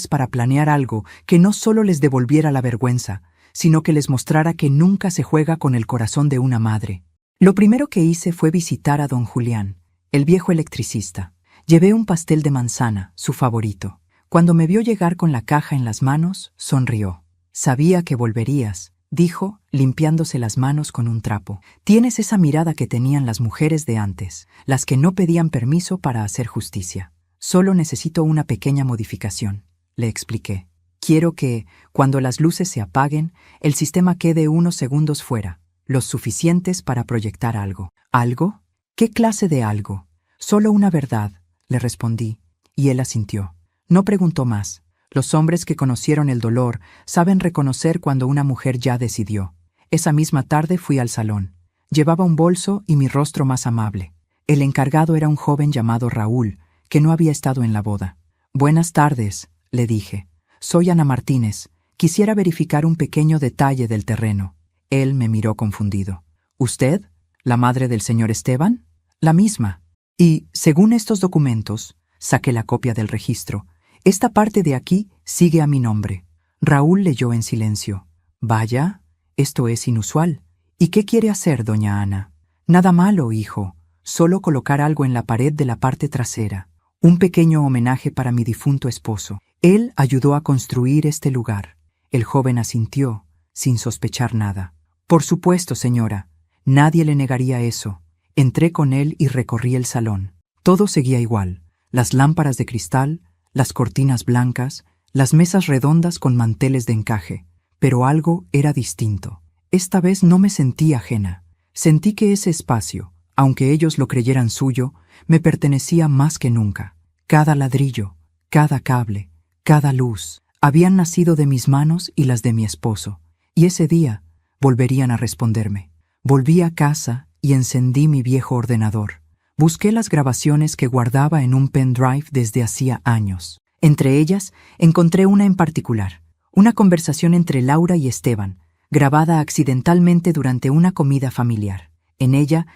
para planear algo que no solo les devolviera la vergüenza, sino que les mostrara que nunca se juega con el corazón de una madre. Lo primero que hice fue visitar a don Julián, el viejo electricista. Llevé un pastel de manzana, su favorito. Cuando me vio llegar con la caja en las manos, sonrió. «Sabía que volverías», dijo, limpiándose las manos con un trapo. «Tienes esa mirada que tenían las mujeres de antes, las que no pedían permiso para hacer justicia. Solo necesito una pequeña modificación», le expliqué. «Quiero que, cuando las luces se apaguen, el sistema quede unos segundos fuera, los suficientes para proyectar algo». «¿Algo? ¿Qué clase de algo?» «Solo una verdad», le respondí, y él asintió. No preguntó más. Los hombres que conocieron el dolor saben reconocer cuando una mujer ya decidió. Esa misma tarde fui al salón. Llevaba un bolso y mi rostro más amable. El encargado era un joven llamado Raúl, que no había estado en la boda. «Buenas tardes», le dije. «Soy Ana Martínez. Quisiera verificar un pequeño detalle del terreno». Él me miró confundido. «¿Usted? ¿La madre del señor Esteban?» «La misma. Y, según estos documentos», saqué la copia del registro, «esta parte de aquí sigue a mi nombre». Raúl leyó en silencio. «Vaya, esto es inusual. ¿Y qué quiere hacer, doña Ana?» «Nada malo, hijo. Solo colocar algo en la pared de la parte trasera. Un pequeño homenaje para mi difunto esposo. Él ayudó a construir este lugar». El joven asintió, sin sospechar nada. «Por supuesto, señora. Nadie le negaría eso». Entré con él y recorrí el salón. Todo seguía igual. Las lámparas de cristal, las cortinas blancas, las mesas redondas con manteles de encaje. Pero algo era distinto. Esta vez no me sentí ajena. Sentí que ese espacio, aunque ellos lo creyeran suyo, me pertenecía más que nunca. Cada ladrillo, cada cable, cada luz, habían nacido de mis manos y las de mi esposo. Y ese día volverían a responderme. Volví a casa y encendí mi viejo ordenador. Busqué las grabaciones que guardaba en un pendrive desde hacía años. Entre ellas, encontré una en particular, una conversación entre Laura y Esteban, grabada accidentalmente durante una comida familiar. En ella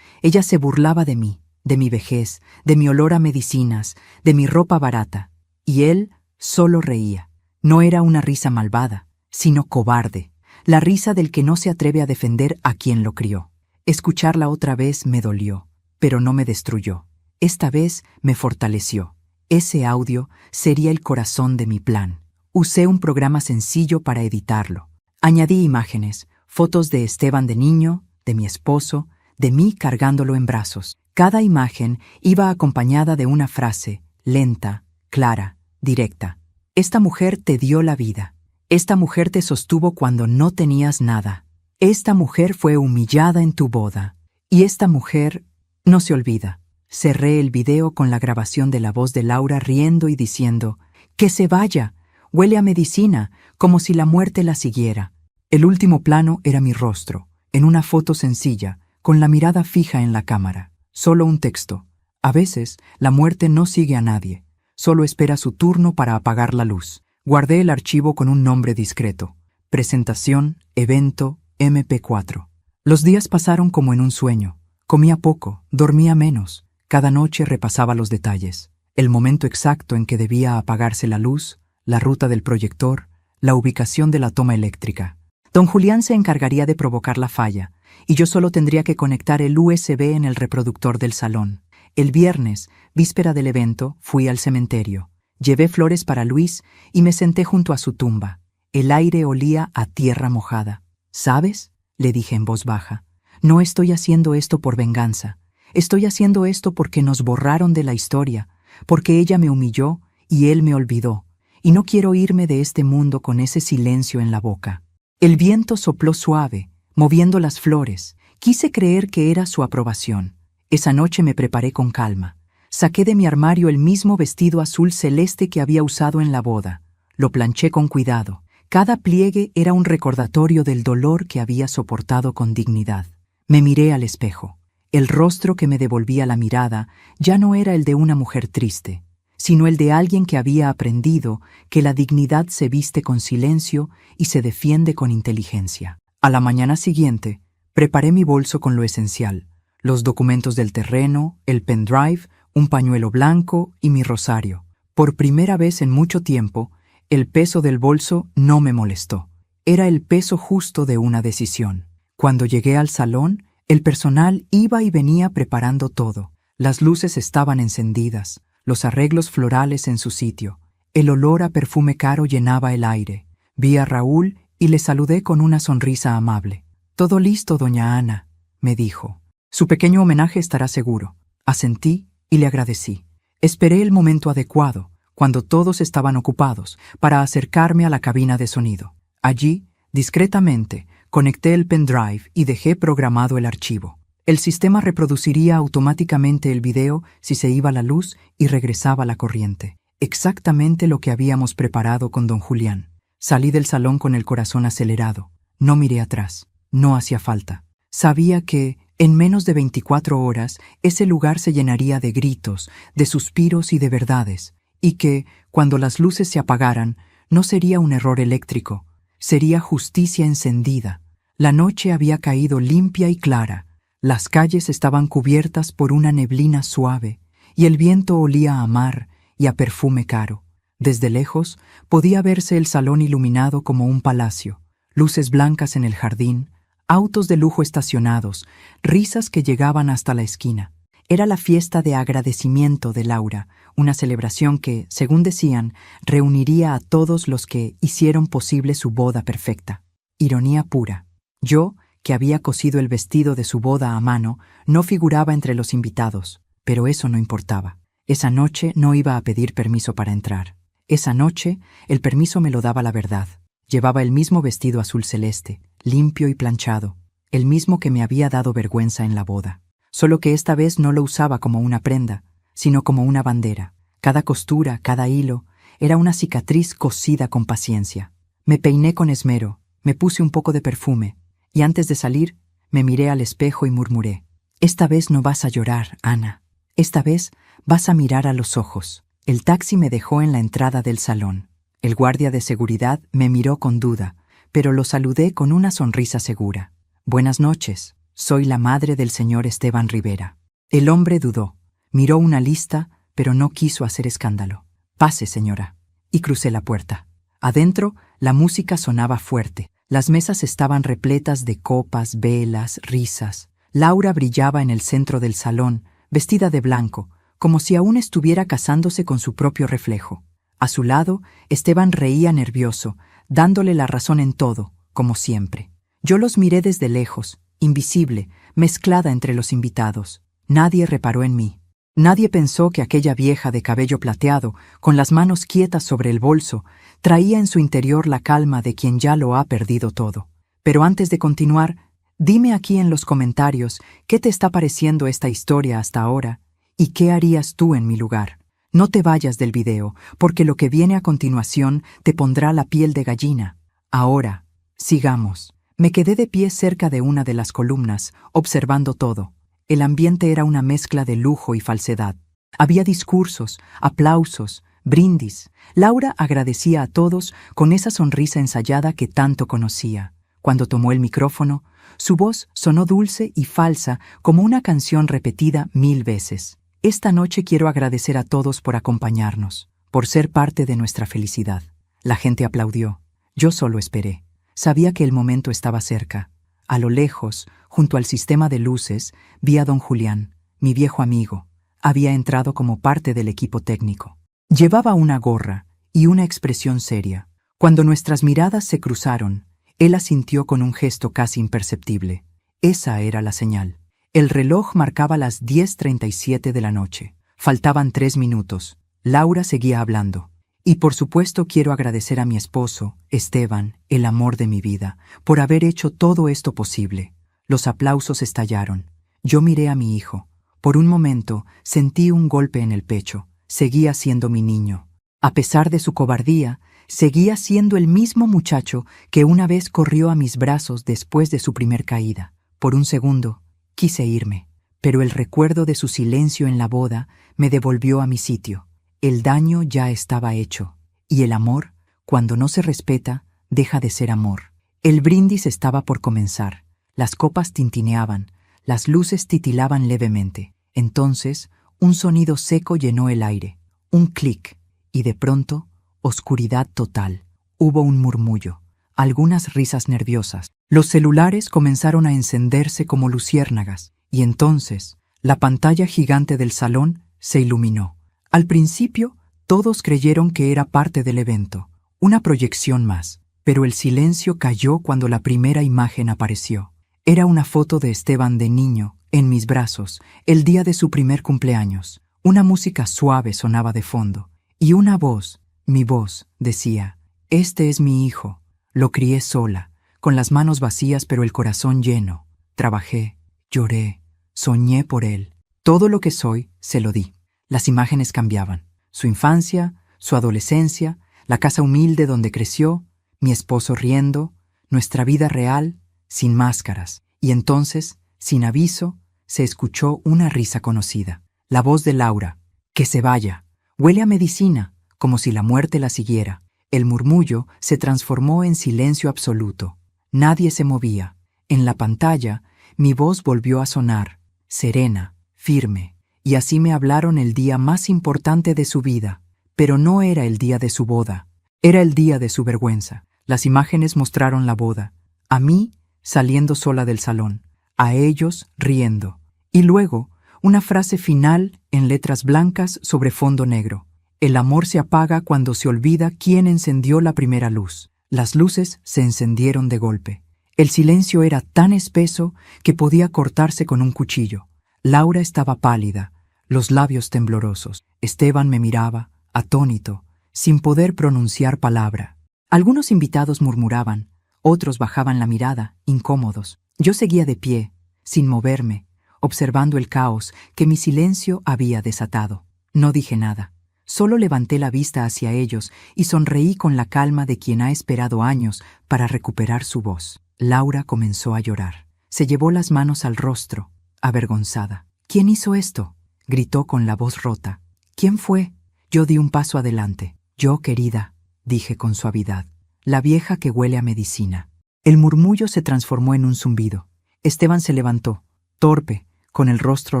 se burlaba de mí, de mi vejez, de mi olor a medicinas, de mi ropa barata. Y él solo reía. No era una risa malvada, sino cobarde, la risa del que no se atreve a defender a quien lo crió. Escucharla otra vez me dolió, pero no me destruyó. Esta vez me fortaleció. Ese audio sería el corazón de mi plan. Usé un programa sencillo para editarlo. Añadí imágenes, fotos de Esteban de niño, de mi esposo, de mí cargándolo en brazos. Cada imagen iba acompañada de una frase, lenta, clara, directa. Esta mujer te dio la vida. Esta mujer te sostuvo cuando no tenías nada. Esta mujer fue humillada en tu boda. Y esta mujer no se olvida. Cerré el video con la grabación de la voz de Laura riendo y diciendo, «¡Que se vaya! Huele a medicina, como si la muerte la siguiera». El último plano era mi rostro, en una foto sencilla, con la mirada fija en la cámara. Solo un texto. A veces, la muerte no sigue a nadie. Solo espera su turno para apagar la luz. Guardé el archivo con un nombre discreto. Presentación, evento, MP4. Los días pasaron como en un sueño. Comía poco, dormía menos. Cada noche repasaba los detalles. El momento exacto en que debía apagarse la luz, la ruta del proyector, la ubicación de la toma eléctrica. Don Julián se encargaría de provocar la falla, y yo solo tendría que conectar el USB en el reproductor del salón. El viernes, víspera del evento, fui al cementerio. Llevé flores para Luis y me senté junto a su tumba. El aire olía a tierra mojada. «¿Sabes?», le dije en voz baja. «No estoy haciendo esto por venganza. Estoy haciendo esto porque nos borraron de la historia, porque ella me humilló y él me olvidó, y no quiero irme de este mundo con ese silencio en la boca». El viento sopló suave, moviendo las flores. Quise creer que era su aprobación. Esa noche me preparé con calma. Saqué de mi armario el mismo vestido azul celeste que había usado en la boda. Lo planché con cuidado. Cada pliegue era un recordatorio del dolor que había soportado con dignidad. Me miré al espejo. El rostro que me devolvía la mirada ya no era el de una mujer triste, sino el de alguien que había aprendido que la dignidad se viste con silencio y se defiende con inteligencia. A la mañana siguiente, preparé mi bolso con lo esencial: los documentos del terreno, el pendrive, un pañuelo blanco y mi rosario. Por primera vez en mucho tiempo, el peso del bolso no me molestó. Era el peso justo de una decisión. Cuando llegué al salón, el personal iba y venía preparando todo. Las luces estaban encendidas, los arreglos florales en su sitio. El olor a perfume caro llenaba el aire. Vi a Raúl y le saludé con una sonrisa amable. «Todo listo, doña Ana», me dijo. «Su pequeño homenaje estará seguro». Asentí y le agradecí. Esperé el momento adecuado, cuando todos estaban ocupados, para acercarme a la cabina de sonido. Allí, discretamente, conecté el pendrive y dejé programado el archivo. El sistema reproduciría automáticamente el video si se iba la luz y regresaba la corriente. Exactamente lo que habíamos preparado con don Julián. Salí del salón con el corazón acelerado. No miré atrás. No hacía falta. Sabía que, en menos de 24 horas, ese lugar se llenaría de gritos, de suspiros y de verdades, y que, cuando las luces se apagaran, no sería un error eléctrico, sería justicia encendida. La noche había caído limpia y clara, las calles estaban cubiertas por una neblina suave, y el viento olía a mar y a perfume caro. Desde lejos podía verse el salón iluminado como un palacio, luces blancas en el jardín, autos de lujo estacionados, risas que llegaban hasta la esquina. Era la fiesta de agradecimiento de Laura, una celebración que, según decían, reuniría a todos los que hicieron posible su boda perfecta. Ironía pura. Yo, que había cosido el vestido de su boda a mano, no figuraba entre los invitados, pero eso no importaba. Esa noche no iba a pedir permiso para entrar. Esa noche, el permiso me lo daba la verdad. Llevaba el mismo vestido azul celeste, limpio y planchado, el mismo que me había dado vergüenza en la boda. Solo que esta vez no lo usaba como una prenda, sino como una bandera. Cada costura, cada hilo, era una cicatriz cosida con paciencia. Me peiné con esmero, me puse un poco de perfume, y antes de salir, me miré al espejo y murmuré: «Esta vez no vas a llorar, Ana. Esta vez vas a mirar a los ojos». El taxi me dejó en la entrada del salón. El guardia de seguridad me miró con duda, pero lo saludé con una sonrisa segura. Buenas noches, soy la madre del señor Esteban Rivera. El hombre dudó, miró una lista, pero no quiso hacer escándalo. Pase, señora. Y crucé la puerta. Adentro, la música sonaba fuerte. Las mesas estaban repletas de copas, velas, risas. Laura brillaba en el centro del salón, vestida de blanco, como si aún estuviera casándose con su propio reflejo. A su lado, Esteban reía nervioso, dándole la razón en todo, como siempre. Yo los miré desde lejos, invisible, mezclada entre los invitados. Nadie reparó en mí. Nadie pensó que aquella vieja de cabello plateado, con las manos quietas sobre el bolso, traía en su interior la calma de quien ya lo ha perdido todo. Pero antes de continuar, dime aquí en los comentarios qué te está pareciendo esta historia hasta ahora y qué harías tú en mi lugar. No te vayas del video, porque lo que viene a continuación te pondrá la piel de gallina. Ahora, sigamos. Me quedé de pie cerca de una de las columnas, observando todo. El ambiente era una mezcla de lujo y falsedad. Había discursos, aplausos, brindis. Laura agradecía a todos con esa sonrisa ensayada que tanto conocía. Cuando tomó el micrófono, su voz sonó dulce y falsa como una canción repetida 1000 veces. Esta noche quiero agradecer a todos por acompañarnos, por ser parte de nuestra felicidad. La gente aplaudió. Yo solo esperé. Sabía que el momento estaba cerca. A lo lejos, junto al sistema de luces, vi a don Julián, mi viejo amigo. Había entrado como parte del equipo técnico. Llevaba una gorra y una expresión seria. Cuando nuestras miradas se cruzaron, él asintió con un gesto casi imperceptible. Esa era la señal. El reloj marcaba las 10:37 de la noche. Faltaban 3 minutos. Laura seguía hablando. Y por supuesto quiero agradecer a mi esposo, Esteban, el amor de mi vida, por haber hecho todo esto posible. Los aplausos estallaron. Yo miré a mi hijo. Por un momento sentí un golpe en el pecho. Seguía siendo mi niño. A pesar de su cobardía, seguía siendo el mismo muchacho que una vez corrió a mis brazos después de su primer caída. Por un segundo, quise irme, pero el recuerdo de su silencio en la boda me devolvió a mi sitio. El daño ya estaba hecho, y el amor, cuando no se respeta, deja de ser amor. El brindis estaba por comenzar. Las copas tintineaban, las luces titilaban levemente. Entonces, un sonido seco llenó el aire, un clic, y de pronto, oscuridad total. Hubo un murmullo, algunas risas nerviosas. Los celulares comenzaron a encenderse como luciérnagas, y entonces, la pantalla gigante del salón se iluminó. Al principio, todos creyeron que era parte del evento, una proyección más, pero el silencio cayó cuando la primera imagen apareció. Era una foto de Esteban de niño, en mis brazos, el día de su primer cumpleaños. Una música suave sonaba de fondo, y una voz, mi voz, decía: «Este es mi hijo. Lo crié sola, con las manos vacías pero el corazón lleno. Trabajé, lloré, soñé por él. Todo lo que soy, se lo di». Las imágenes cambiaban. Su infancia, su adolescencia, la casa humilde donde creció, mi esposo riendo, nuestra vida real, sin máscaras. Y entonces, sin aviso, se escuchó una risa conocida. La voz de Laura: «Que se vaya. Huele a medicina», como si la muerte la siguiera. El murmullo se transformó en silencio absoluto. Nadie se movía. En la pantalla, mi voz volvió a sonar, serena, firme. Y así me hablaron el día más importante de su vida. Pero no era el día de su boda. Era el día de su vergüenza. Las imágenes mostraron la boda. A mí, saliendo sola del salón. A ellos, riendo. Y luego, una frase final en letras blancas sobre fondo negro. El amor se apaga cuando se olvida quién encendió la primera luz. Las luces se encendieron de golpe. El silencio era tan espeso que podía cortarse con un cuchillo. Laura estaba pálida, los labios temblorosos. Esteban me miraba, atónito, sin poder pronunciar palabra. Algunos invitados murmuraban, otros bajaban la mirada, incómodos. Yo seguía de pie, sin moverme, observando el caos que mi silencio había desatado. No dije nada. Solo levanté la vista hacia ellos y sonreí con la calma de quien ha esperado años para recuperar su voz. Laura comenzó a llorar. Se llevó las manos al rostro, avergonzada. «¿Quién hizo esto?», gritó con la voz rota. «¿Quién fue?». Yo di un paso adelante. «Yo, querida», dije con suavidad. la vieja que huele a medicina. El murmullo se transformó en un zumbido. Esteban se levantó, torpe, con el rostro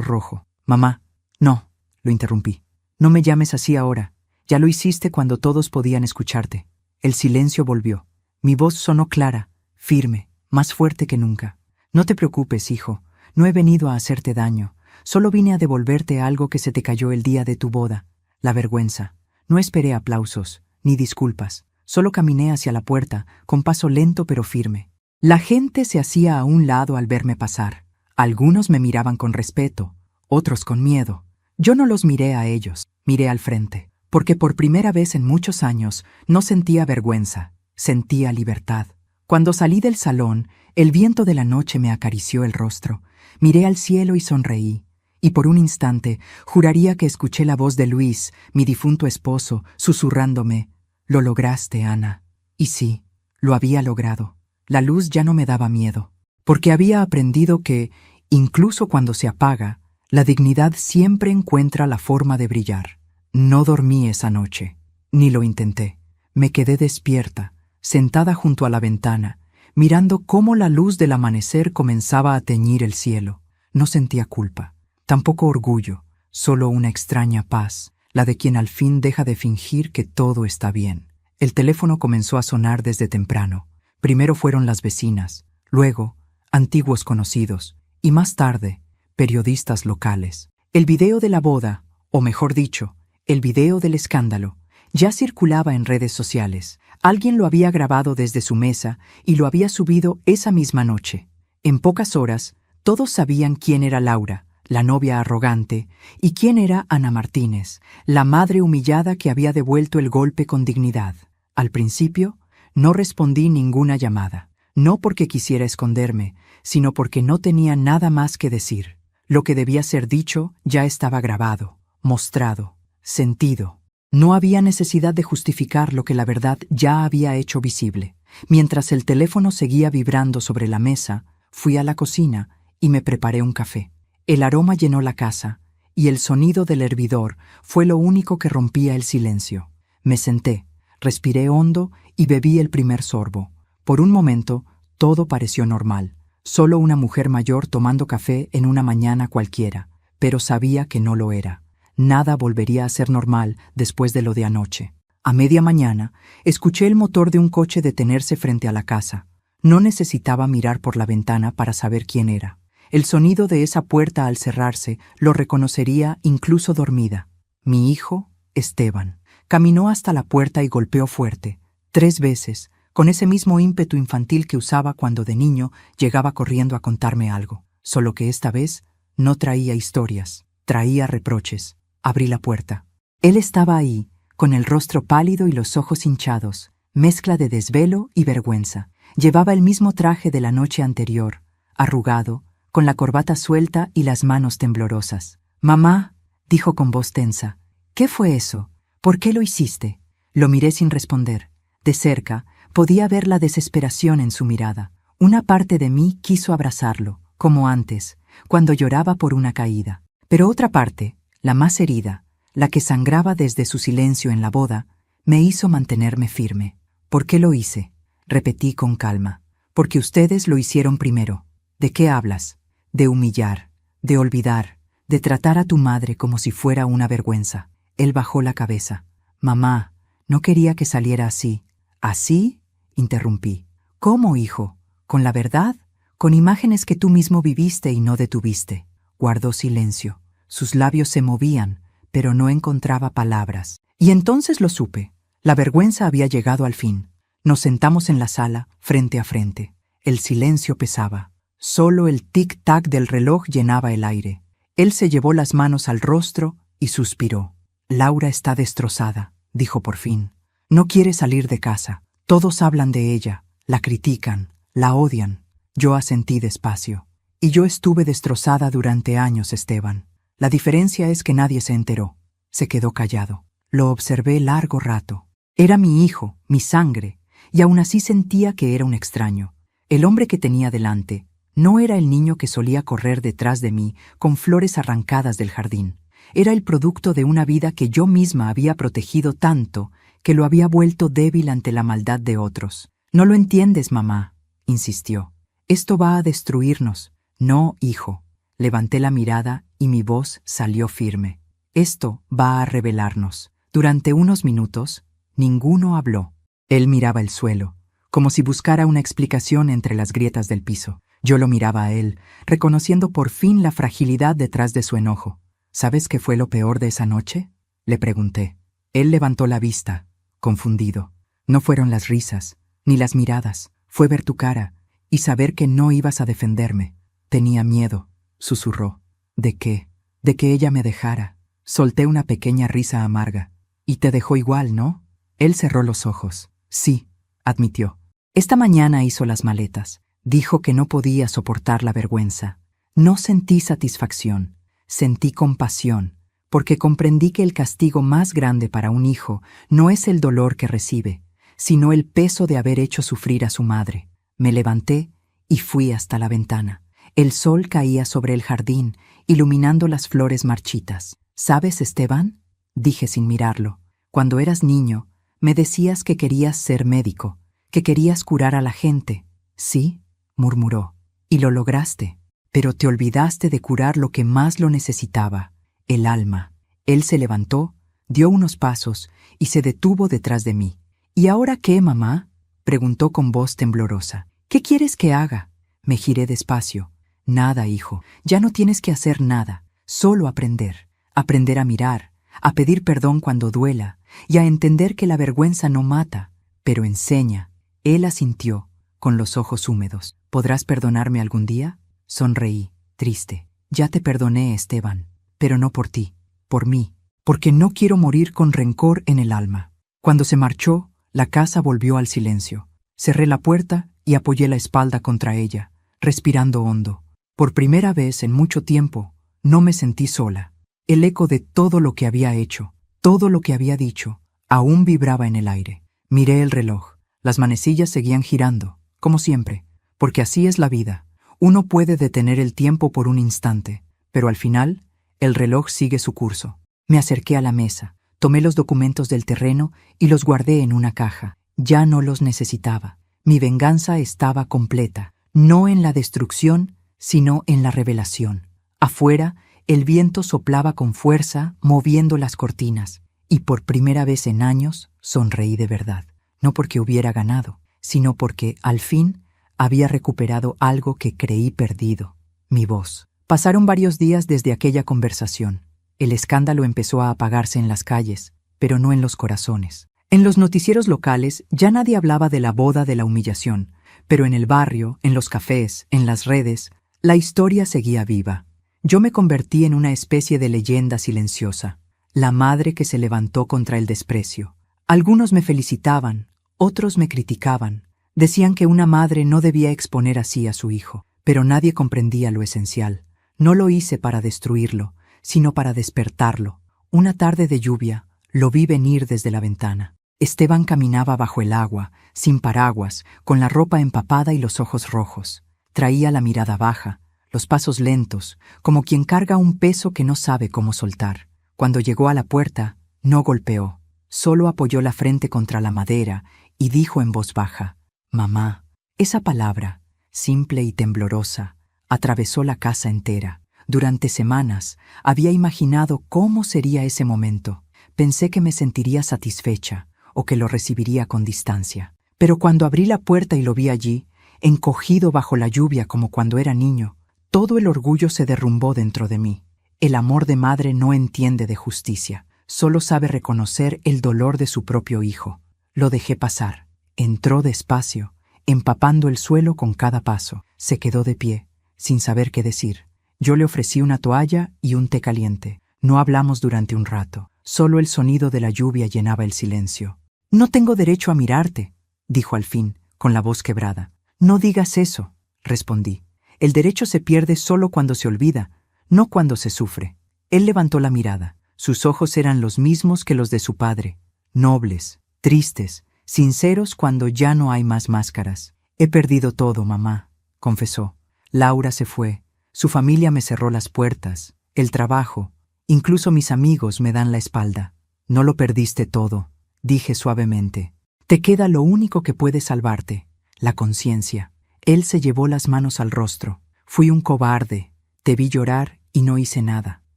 rojo. «Mamá, no», lo interrumpí. «No me llames así ahora. Ya lo hiciste cuando todos podían escucharte». El silencio volvió. Mi voz sonó clara, firme, más fuerte que nunca. «No te preocupes, hijo. No he venido a hacerte daño. Solo vine a devolverte algo que se te cayó el día de tu boda. La vergüenza. No esperé aplausos, ni disculpas. Solo caminé hacia la puerta, con paso lento pero firme. La gente se hacía a un lado al verme pasar. Algunos me miraban con respeto, otros con miedo. Yo no los miré a ellos, miré al frente, porque por primera vez en muchos años no sentía vergüenza, sentía libertad. Cuando salí del salón, el viento de la noche me acarició el rostro. Miré al cielo y sonreí, y por un instante juraría que escuché la voz de Luis, mi difunto esposo, susurrándome: «Lo lograste, Ana». Y sí, lo había logrado. La luz ya no me daba miedo, porque había aprendido que, incluso cuando se apaga, la dignidad siempre encuentra la forma de brillar. No dormí esa noche, ni lo intenté. Me quedé despierta, sentada junto a la ventana, mirando cómo la luz del amanecer comenzaba a teñir el cielo. No sentía culpa, tampoco orgullo, solo una extraña paz, la de quien al fin deja de fingir que todo está bien. El teléfono comenzó a sonar desde temprano. Primero fueron las vecinas, luego antiguos conocidos, y más tarde periodistas locales. El video de la boda, o mejor dicho, el video del escándalo, ya circulaba en redes sociales. Alguien lo había grabado desde su mesa y lo había subido esa misma noche. En pocas horas, todos sabían quién era Laura, la novia arrogante, y quién era Ana Martínez, la madre humillada que había devuelto el golpe con dignidad. Al principio, no respondí ninguna llamada, no porque quisiera esconderme, sino porque no tenía nada más que decir. Lo que debía ser dicho ya estaba grabado, mostrado, sentido. No había necesidad de justificar lo que la verdad ya había hecho visible. Mientras el teléfono seguía vibrando sobre la mesa, fui a la cocina y me preparé un café. El aroma llenó la casa, y el sonido del hervidor fue lo único que rompía el silencio. Me senté, respiré hondo y bebí el primer sorbo. Por un momento, todo pareció normal. Solo una mujer mayor tomando café en una mañana cualquiera, pero sabía que no lo era. Nada volvería a ser normal después de lo de anoche. A media mañana, escuché el motor de un coche detenerse frente a la casa. No necesitaba mirar por la ventana para saber quién era. El sonido de esa puerta al cerrarse lo reconocería incluso dormida. Mi hijo, Esteban, caminó hasta la puerta y golpeó fuerte, 3 veces, con ese mismo ímpetu infantil que usaba cuando de niño llegaba corriendo a contarme algo. Solo que esta vez no traía historias, traía reproches. Abrí la puerta. Él estaba ahí, con el rostro pálido y los ojos hinchados, mezcla de desvelo y vergüenza. Llevaba el mismo traje de la noche anterior, arrugado, con la corbata suelta y las manos temblorosas. «Mamá», dijo con voz tensa, «¿qué fue eso? ¿Por qué lo hiciste?» Lo miré sin responder. De cerca, podía ver la desesperación en su mirada. Una parte de mí quiso abrazarlo, como antes, cuando lloraba por una caída. Pero otra parte, la más herida, la que sangraba desde su silencio en la boda, me hizo mantenerme firme. «¿Por qué lo hice?», repetí con calma. «Porque ustedes lo hicieron primero». «¿De qué hablas?». «De humillar, de olvidar, de tratar a tu madre como si fuera una vergüenza». Él bajó la cabeza. «Mamá, no quería que saliera así». «¿Así?», interrumpí. «¿Cómo, hijo? ¿Con la verdad? ¿Con imágenes que tú mismo viviste y no detuviste?». Guardó silencio. Sus labios se movían, pero no encontraba palabras. Y entonces lo supe. La vergüenza había llegado al fin. Nos sentamos en la sala, frente a frente. El silencio pesaba. Solo el tic-tac del reloj llenaba el aire. Él se llevó las manos al rostro y suspiró. «Laura está destrozada», dijo por fin. «No quiere salir de casa. Todos hablan de ella, la critican, la odian». Yo asentí despacio. «Y yo estuve destrozada durante años, Esteban. La diferencia es que nadie se enteró». Se quedó callado. Lo observé largo rato. Era mi hijo, mi sangre, y aún así sentía que era un extraño. El hombre que tenía delante no era el niño que solía correr detrás de mí con flores arrancadas del jardín. Era el producto de una vida que yo misma había protegido tanto que lo había vuelto débil ante la maldad de otros. «No lo entiendes, mamá», insistió. «Esto va a destruirnos». «No, hijo». Levanté la mirada y mi voz salió firme. «Esto va a revelarnos». Durante unos minutos, ninguno habló. Él miraba el suelo, como si buscara una explicación entre las grietas del piso. Yo lo miraba a él, reconociendo por fin la fragilidad detrás de su enojo. «¿Sabes qué fue lo peor de esa noche?», le pregunté. Él levantó la vista, confundido. «No fueron las risas, ni las miradas, fue ver tu cara y saber que no ibas a defenderme. Tenía miedo», susurró. «¿De qué? De que ella me dejara». Solté una pequeña risa amarga. «Y te dejó igual, ¿no?». Él cerró los ojos. «Sí», admitió. «Esta mañana hizo las maletas. Dijo que no podía soportar la vergüenza. No sentí satisfacción, sentí compasión, porque comprendí que el castigo más grande para un hijo no es el dolor que recibe, sino el peso de haber hecho sufrir a su madre». Me levanté y fui hasta la ventana. El sol caía sobre el jardín, iluminando las flores marchitas. «¿Sabes, Esteban?», dije sin mirarlo. «Cuando eras niño, me decías que querías ser médico, que querías curar a la gente». «Sí», murmuró, «y lo lograste, pero te olvidaste de curar lo que más lo necesitaba, el alma». Él se levantó, dio unos pasos y se detuvo detrás de mí. «¿Y ahora qué, mamá?», preguntó con voz temblorosa. «¿Qué quieres que haga?». Me giré despacio. «Nada, hijo, ya no tienes que hacer nada, solo aprender. Aprender a mirar, a pedir perdón cuando duela y a entender que la vergüenza no mata, pero enseña». Él asintió, con los ojos húmedos. «¿Podrás perdonarme algún día?». Sonreí, triste. «Ya te perdoné, Esteban, pero no por ti, por mí, porque no quiero morir con rencor en el alma». Cuando se marchó, la casa volvió al silencio. Cerré la puerta y apoyé la espalda contra ella, respirando hondo. Por primera vez en mucho tiempo, no me sentí sola. El eco de todo lo que había hecho, todo lo que había dicho, aún vibraba en el aire. Miré el reloj. Las manecillas seguían girando, como siempre, porque así es la vida. Uno puede detener el tiempo por un instante, pero al final, el reloj sigue su curso. Me acerqué a la mesa, tomé los documentos del terreno y los guardé en una caja. Ya no los necesitaba. Mi venganza estaba completa, no en la destrucción, sino en la revelación. Afuera, el viento soplaba con fuerza, moviendo las cortinas, y por primera vez en años sonreí de verdad. No porque hubiera ganado, sino porque, al fin, había recuperado algo que creí perdido: mi voz. Pasaron varios días desde aquella conversación. El escándalo empezó a apagarse en las calles, pero no en los corazones. En los noticieros locales ya nadie hablaba de la boda de la humillación, pero en el barrio, en los cafés, en las redes, la historia seguía viva. Yo me convertí en una especie de leyenda silenciosa, la madre que se levantó contra el desprecio. Algunos me felicitaban, otros me criticaban. Decían que una madre no debía exponer así a su hijo, pero nadie comprendía lo esencial. No lo hice para destruirlo, sino para despertarlo. Una tarde de lluvia, lo vi venir desde la ventana. Esteban caminaba bajo el agua, sin paraguas, con la ropa empapada y los ojos rojos. Traía la mirada baja, los pasos lentos, como quien carga un peso que no sabe cómo soltar. Cuando llegó a la puerta, no golpeó, solo apoyó la frente contra la madera y dijo en voz baja: «Mamá». Esa palabra, simple y temblorosa, atravesó la casa entera. Durante semanas había imaginado cómo sería ese momento. Pensé que me sentiría satisfecha o que lo recibiría con distancia. Pero cuando abrí la puerta y lo vi allí, encogido bajo la lluvia como cuando era niño, todo el orgullo se derrumbó dentro de mí. El amor de madre no entiende de justicia, solo sabe reconocer el dolor de su propio hijo. Lo dejé pasar. Entró despacio, empapando el suelo con cada paso. Se quedó de pie, sin saber qué decir. Yo le ofrecí una toalla y un té caliente. No hablamos durante un rato. Solo el sonido de la lluvia llenaba el silencio. «No tengo derecho a mirarte», dijo al fin, con la voz quebrada. «No digas eso», respondí. «El derecho se pierde solo cuando se olvida, no cuando se sufre». Él levantó la mirada. Sus ojos eran los mismos que los de su padre, nobles, tristes, sinceros cuando ya no hay más máscaras. «He perdido todo, mamá», confesó. «Laura se fue, su familia me cerró las puertas, el trabajo, incluso mis amigos me dan la espalda». «No lo perdiste todo», dije suavemente. Te queda lo único que puede salvarte, la conciencia. Él se llevó las manos al rostro. Fui un cobarde. Te vi llorar y no hice nada.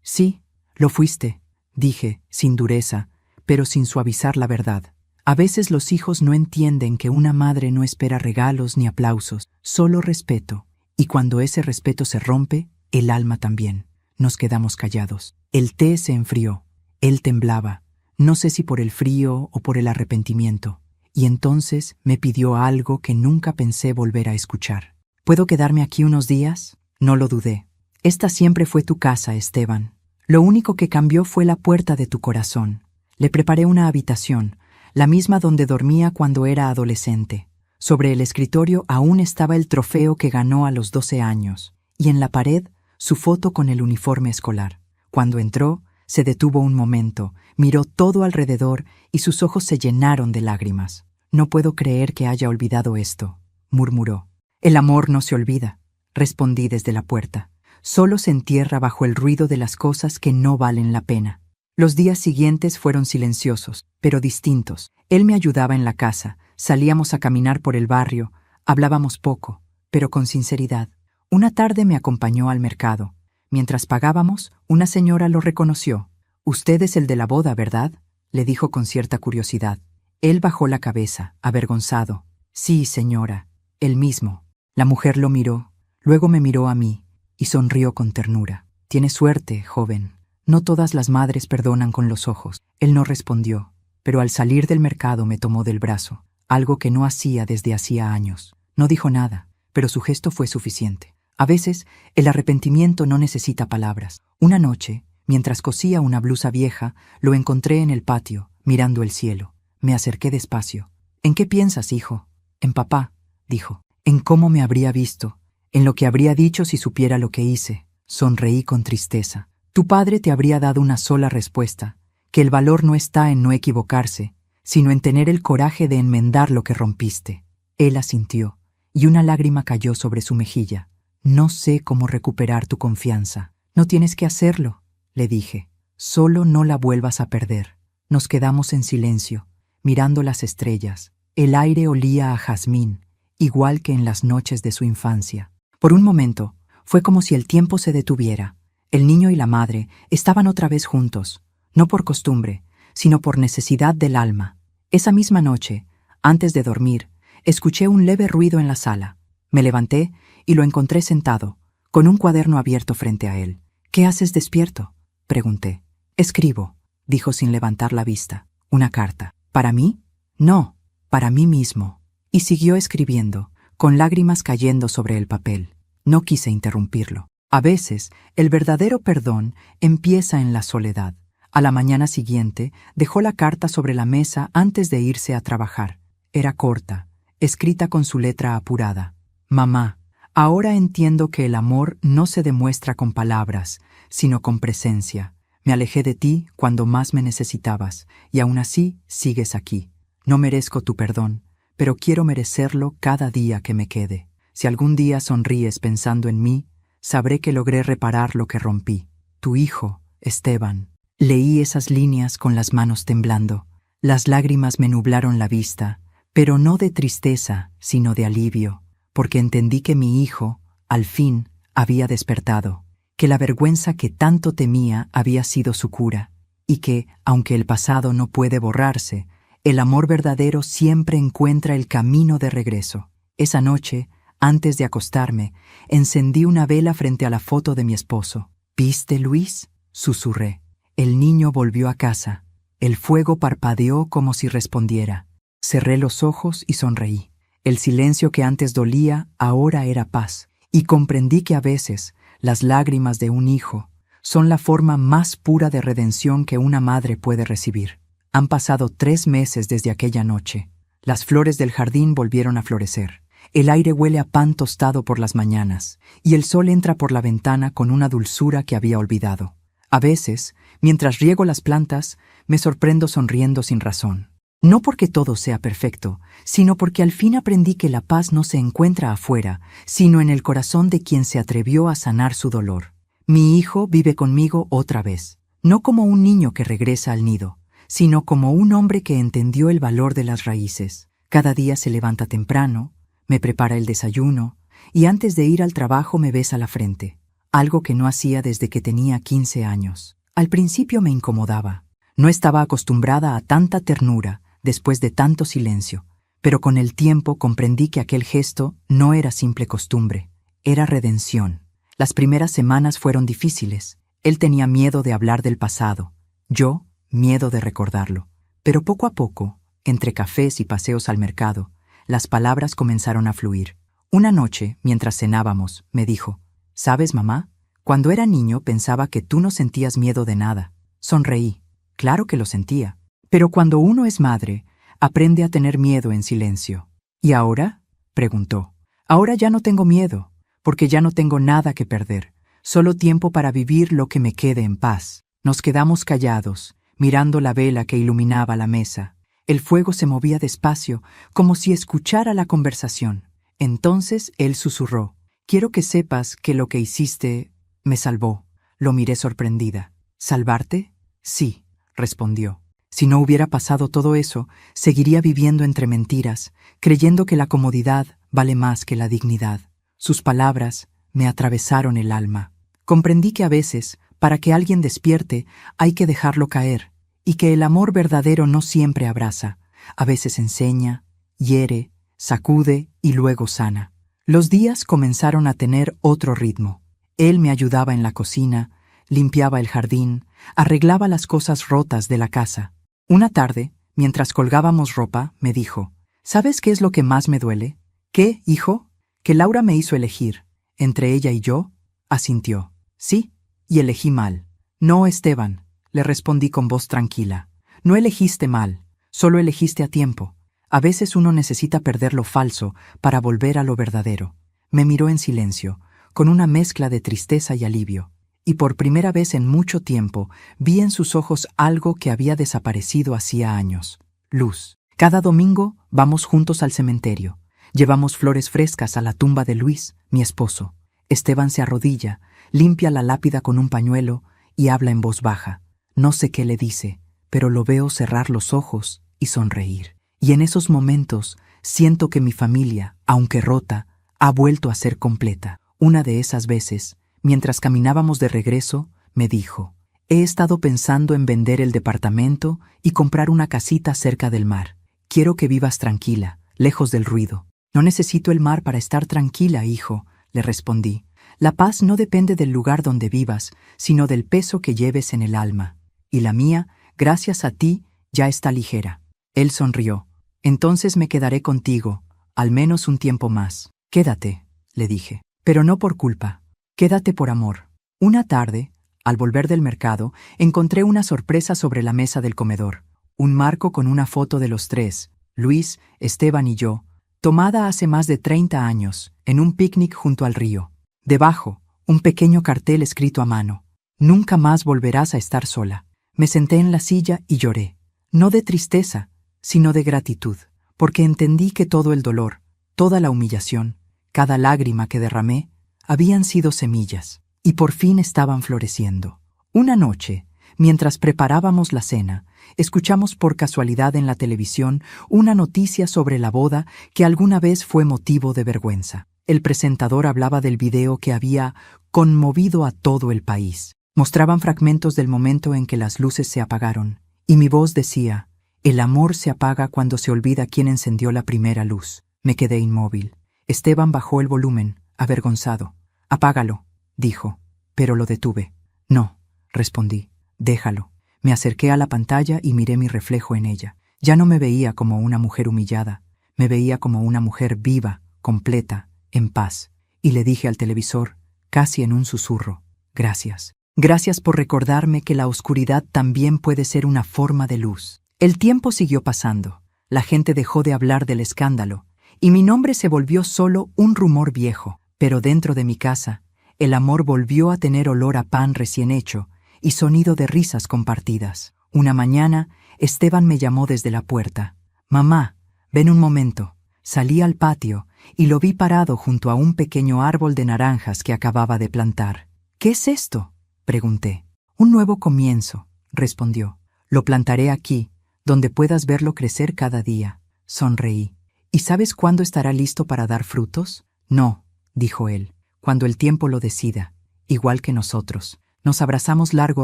Sí, lo fuiste, dije, sin dureza, pero sin suavizar la verdad. A veces los hijos no entienden que una madre no espera regalos ni aplausos, solo respeto. Y cuando ese respeto se rompe, el alma también. Nos quedamos callados. El té se enfrió. Él temblaba. No sé si por el frío o por el arrepentimiento. Y entonces me pidió algo que nunca pensé volver a escuchar. ¿Puedo quedarme aquí unos días? No lo dudé. Esta siempre fue tu casa, Esteban. Lo único que cambió fue la puerta de tu corazón. Le preparé una habitación, la misma donde dormía cuando era adolescente. Sobre el escritorio aún estaba el trofeo que ganó a los 12 años, y en la pared su foto con el uniforme escolar. Cuando entró, se detuvo un momento, miró todo alrededor y sus ojos se llenaron de lágrimas. No puedo creer que haya olvidado esto, murmuró. El amor no se olvida, respondí desde la puerta. Solo se entierra bajo el ruido de las cosas que no valen la pena. Los días siguientes fueron silenciosos, pero distintos. Él me ayudaba en la casa, salíamos a caminar por el barrio, hablábamos poco, pero con sinceridad. Una tarde me acompañó al mercado. Mientras pagábamos, una señora lo reconoció. «Usted es el de la boda, ¿verdad?», le dijo con cierta curiosidad. Él bajó la cabeza, avergonzado. «Sí, señora, el mismo». La mujer lo miró, luego me miró a mí, y sonrió con ternura. «Tiene suerte, joven. No todas las madres perdonan con los ojos». Él no respondió, pero al salir del mercado me tomó del brazo, algo que no hacía desde hacía años. No dijo nada, pero su gesto fue suficiente. A veces, el arrepentimiento no necesita palabras. Una noche, mientras cosía una blusa vieja, lo encontré en el patio, mirando el cielo. Me acerqué despacio. «¿En qué piensas, hijo?» «En papá», dijo. «En cómo me habría visto, en lo que habría dicho si supiera lo que hice». Sonreí con tristeza. «Tu padre te habría dado una sola respuesta, que el valor no está en no equivocarse, sino en tener el coraje de enmendar lo que rompiste». Él asintió, y una lágrima cayó sobre su mejilla. «No sé cómo recuperar tu confianza». «No tienes que hacerlo», le dije. «Solo no la vuelvas a perder». Nos quedamos en silencio, mirando las estrellas. El aire olía a jazmín, igual que en las noches de su infancia. Por un momento, fue como si el tiempo se detuviera. El niño y la madre estaban otra vez juntos, no por costumbre, sino por necesidad del alma. Esa misma noche, antes de dormir, escuché un leve ruido en la sala. Me levanté y lo encontré sentado, con un cuaderno abierto frente a él. «¿Qué haces despierto?», pregunté. «Escribo», dijo sin levantar la vista. «¿Una carta? ¿Para mí?». «No, para mí mismo». Y siguió escribiendo, con lágrimas cayendo sobre el papel. No quise interrumpirlo. A veces, el verdadero perdón empieza en la soledad. A la mañana siguiente, dejó la carta sobre la mesa antes de irse a trabajar. Era corta, escrita con su letra apurada. «Mamá, ahora entiendo que el amor no se demuestra con palabras, sino con presencia. Me alejé de ti cuando más me necesitabas, y aún así sigues aquí. No merezco tu perdón, pero quiero merecerlo cada día que me quede. Si algún día sonríes pensando en mí, sabré que logré reparar lo que rompí. Tu hijo, Esteban». Leí esas líneas con las manos temblando. Las lágrimas me nublaron la vista, pero no de tristeza, sino de alivio, porque entendí que mi hijo, al fin, había despertado, que la vergüenza que tanto temía había sido su cura, y que, aunque el pasado no puede borrarse, el amor verdadero siempre encuentra el camino de regreso. Esa noche, antes de acostarme, encendí una vela frente a la foto de mi esposo. «¿Viste, Luis?», susurré. El niño volvió a casa. El fuego parpadeó como si respondiera. Cerré los ojos y sonreí. El silencio que antes dolía ahora era paz, y comprendí que a veces las lágrimas de un hijo son la forma más pura de redención que una madre puede recibir. Han pasado 3 meses desde aquella noche. Las flores del jardín volvieron a florecer. El aire huele a pan tostado por las mañanas, y el sol entra por la ventana con una dulzura que había olvidado. A veces, mientras riego las plantas, me sorprendo sonriendo sin razón. No porque todo sea perfecto, sino porque al fin aprendí que la paz no se encuentra afuera, sino en el corazón de quien se atrevió a sanar su dolor. Mi hijo vive conmigo otra vez, no como un niño que regresa al nido, sino como un hombre que entendió el valor de las raíces. Cada día se levanta temprano, me prepara el desayuno, y antes de ir al trabajo me besa la frente, algo que no hacía desde que tenía 15 años. Al principio me incomodaba. No estaba acostumbrada a tanta ternura después de tanto silencio, pero con el tiempo comprendí que aquel gesto no era simple costumbre, era redención. Las primeras semanas fueron difíciles. Él tenía miedo de hablar del pasado, yo miedo de recordarlo. Pero poco a poco, entre cafés y paseos al mercado, las palabras comenzaron a fluir. Una noche, mientras cenábamos, me dijo: «¿Sabes, mamá? Cuando era niño pensaba que tú no sentías miedo de nada». Sonreí. Claro que lo sentía. Pero cuando uno es madre, aprende a tener miedo en silencio. «¿Y ahora?», preguntó. «Ahora ya no tengo miedo, porque ya no tengo nada que perder, solo tiempo para vivir lo que me quede en paz». Nos quedamos callados, mirando la vela que iluminaba la mesa. El fuego se movía despacio, como si escuchara la conversación. Entonces él susurró: «Quiero que sepas que lo que hiciste me salvó». Lo miré sorprendida. «¿Salvarte?». «Sí», respondió. «Si no hubiera pasado todo eso, seguiría viviendo entre mentiras, creyendo que la comodidad vale más que la dignidad». Sus palabras me atravesaron el alma. Comprendí que a veces, para que alguien despierte, hay que dejarlo caer, y que el amor verdadero no siempre abraza, a veces enseña, hiere, sacude y luego sana. Los días comenzaron a tener otro ritmo. Él me ayudaba en la cocina, limpiaba el jardín, arreglaba las cosas rotas de la casa. Una tarde, mientras colgábamos ropa, me dijo: «¿Sabes qué es lo que más me duele?». «¿Qué, hijo?». «Que Laura me hizo elegir. ¿Entre ella y yo?». Asintió. «Sí, y elegí mal». «No, Esteban», le respondí con voz tranquila. «No elegiste mal, solo elegiste a tiempo. A veces uno necesita perder lo falso para volver a lo verdadero». Me miró en silencio, con una mezcla de tristeza y alivio, y por primera vez en mucho tiempo vi en sus ojos algo que había desaparecido hacía años: luz. Cada domingo vamos juntos al cementerio. Llevamos flores frescas a la tumba de Luis, mi esposo. Esteban se arrodilla, limpia la lápida con un pañuelo y habla en voz baja. No sé qué le dice, pero lo veo cerrar los ojos y sonreír. Y en esos momentos siento que mi familia, aunque rota, ha vuelto a ser completa. Una de esas veces, mientras caminábamos de regreso, me dijo: «He estado pensando en vender el departamento y comprar una casita cerca del mar. Quiero que vivas tranquila, lejos del ruido». «No necesito el mar para estar tranquila, hijo», le respondí. «La paz no depende del lugar donde vivas, sino del peso que lleves en el alma. Y la mía, gracias a ti, ya está ligera». Él sonrió. «Entonces me quedaré contigo, al menos un tiempo más». «Quédate», le dije, «pero no por culpa. Quédate por amor». Una tarde, al volver del mercado, encontré una sorpresa sobre la mesa del comedor. Un marco con una foto de los tres, Luis, Esteban y yo, tomada hace más de 30 años, en un picnic junto al río. Debajo, un pequeño cartel escrito a mano: «Nunca más volverás a estar sola». Me senté en la silla y lloré, no de tristeza, sino de gratitud, porque entendí que todo el dolor, toda la humillación, cada lágrima que derramé, habían sido semillas, y por fin estaban floreciendo. Una noche, mientras preparábamos la cena, escuchamos por casualidad en la televisión una noticia sobre la boda que alguna vez fue motivo de vergüenza. El presentador hablaba del video que había conmovido a todo el país. Mostraban fragmentos del momento en que las luces se apagaron, y mi voz decía: «El amor se apaga cuando se olvida quién encendió la primera luz». Me quedé inmóvil. Esteban bajó el volumen, avergonzado. «Apágalo», dijo, pero lo detuve. «No», respondí, «déjalo». Me acerqué a la pantalla y miré mi reflejo en ella. Ya no me veía como una mujer humillada, me veía como una mujer viva, completa, en paz. Y le dije al televisor, casi en un susurro: «Gracias. Gracias por recordarme que la oscuridad también puede ser una forma de luz». El tiempo siguió pasando. La gente dejó de hablar del escándalo, y mi nombre se volvió solo un rumor viejo. Pero dentro de mi casa, el amor volvió a tener olor a pan recién hecho y sonido de risas compartidas. Una mañana, Esteban me llamó desde la puerta. «Mamá, ven un momento». Salí al patio y lo vi parado junto a un pequeño árbol de naranjas que acababa de plantar. «¿Qué es esto?», pregunté. «Un nuevo comienzo», respondió. Lo plantaré aquí, donde puedas verlo crecer cada día. Sonreí. ¿Y sabes cuándo estará listo para dar frutos? No, dijo él, cuando el tiempo lo decida, igual que nosotros. Nos abrazamos largo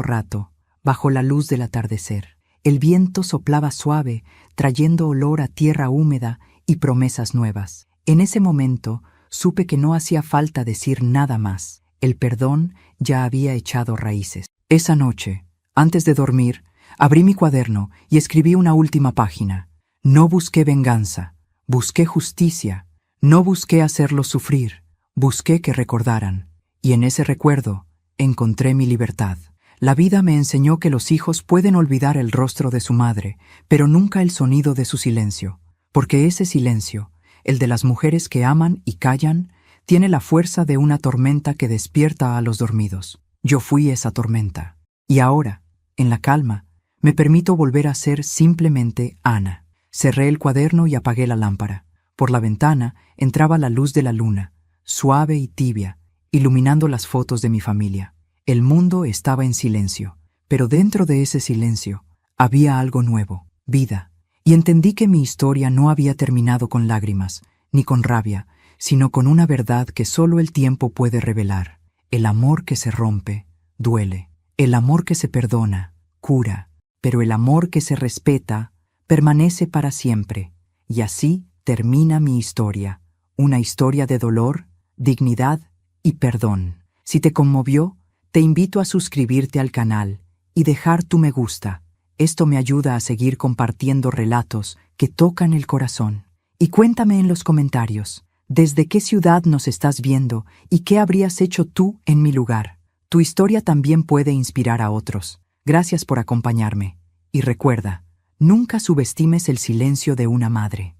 rato, bajo la luz del atardecer. El viento soplaba suave, trayendo olor a tierra húmeda y promesas nuevas. En ese momento, supe que no hacía falta decir nada más. El perdón ya había echado raíces. Esa noche, antes de dormir, abrí mi cuaderno y escribí una última página. No busqué venganza, busqué justicia. No busqué hacerlos sufrir, busqué que recordaran. Y en ese recuerdo, encontré mi libertad. La vida me enseñó que los hijos pueden olvidar el rostro de su madre, pero nunca el sonido de su silencio, porque ese silencio, el de las mujeres que aman y callan, tiene la fuerza de una tormenta que despierta a los dormidos. Yo fui esa tormenta. Y ahora, en la calma, me permito volver a ser simplemente Ana. Cerré el cuaderno y apagué la lámpara. Por la ventana entraba la luz de la luna, suave y tibia, iluminando las fotos de mi familia. El mundo estaba en silencio, pero dentro de ese silencio había algo nuevo, vida. Y entendí que mi historia no había terminado con lágrimas, ni con rabia, sino con una verdad que solo el tiempo puede revelar. El amor que se rompe, duele. El amor que se perdona, cura. Pero el amor que se respeta, permanece para siempre. Y así termina mi historia, una historia de dolor, dignidad y perdón. Si te conmovió, te invito a suscribirte al canal y dejar tu me gusta. Esto me ayuda a seguir compartiendo relatos que tocan el corazón. Y cuéntame en los comentarios, ¿desde qué ciudad nos estás viendo y qué habrías hecho tú en mi lugar? Tu historia también puede inspirar a otros. Gracias por acompañarme. Y recuerda, nunca subestimes el silencio de una madre.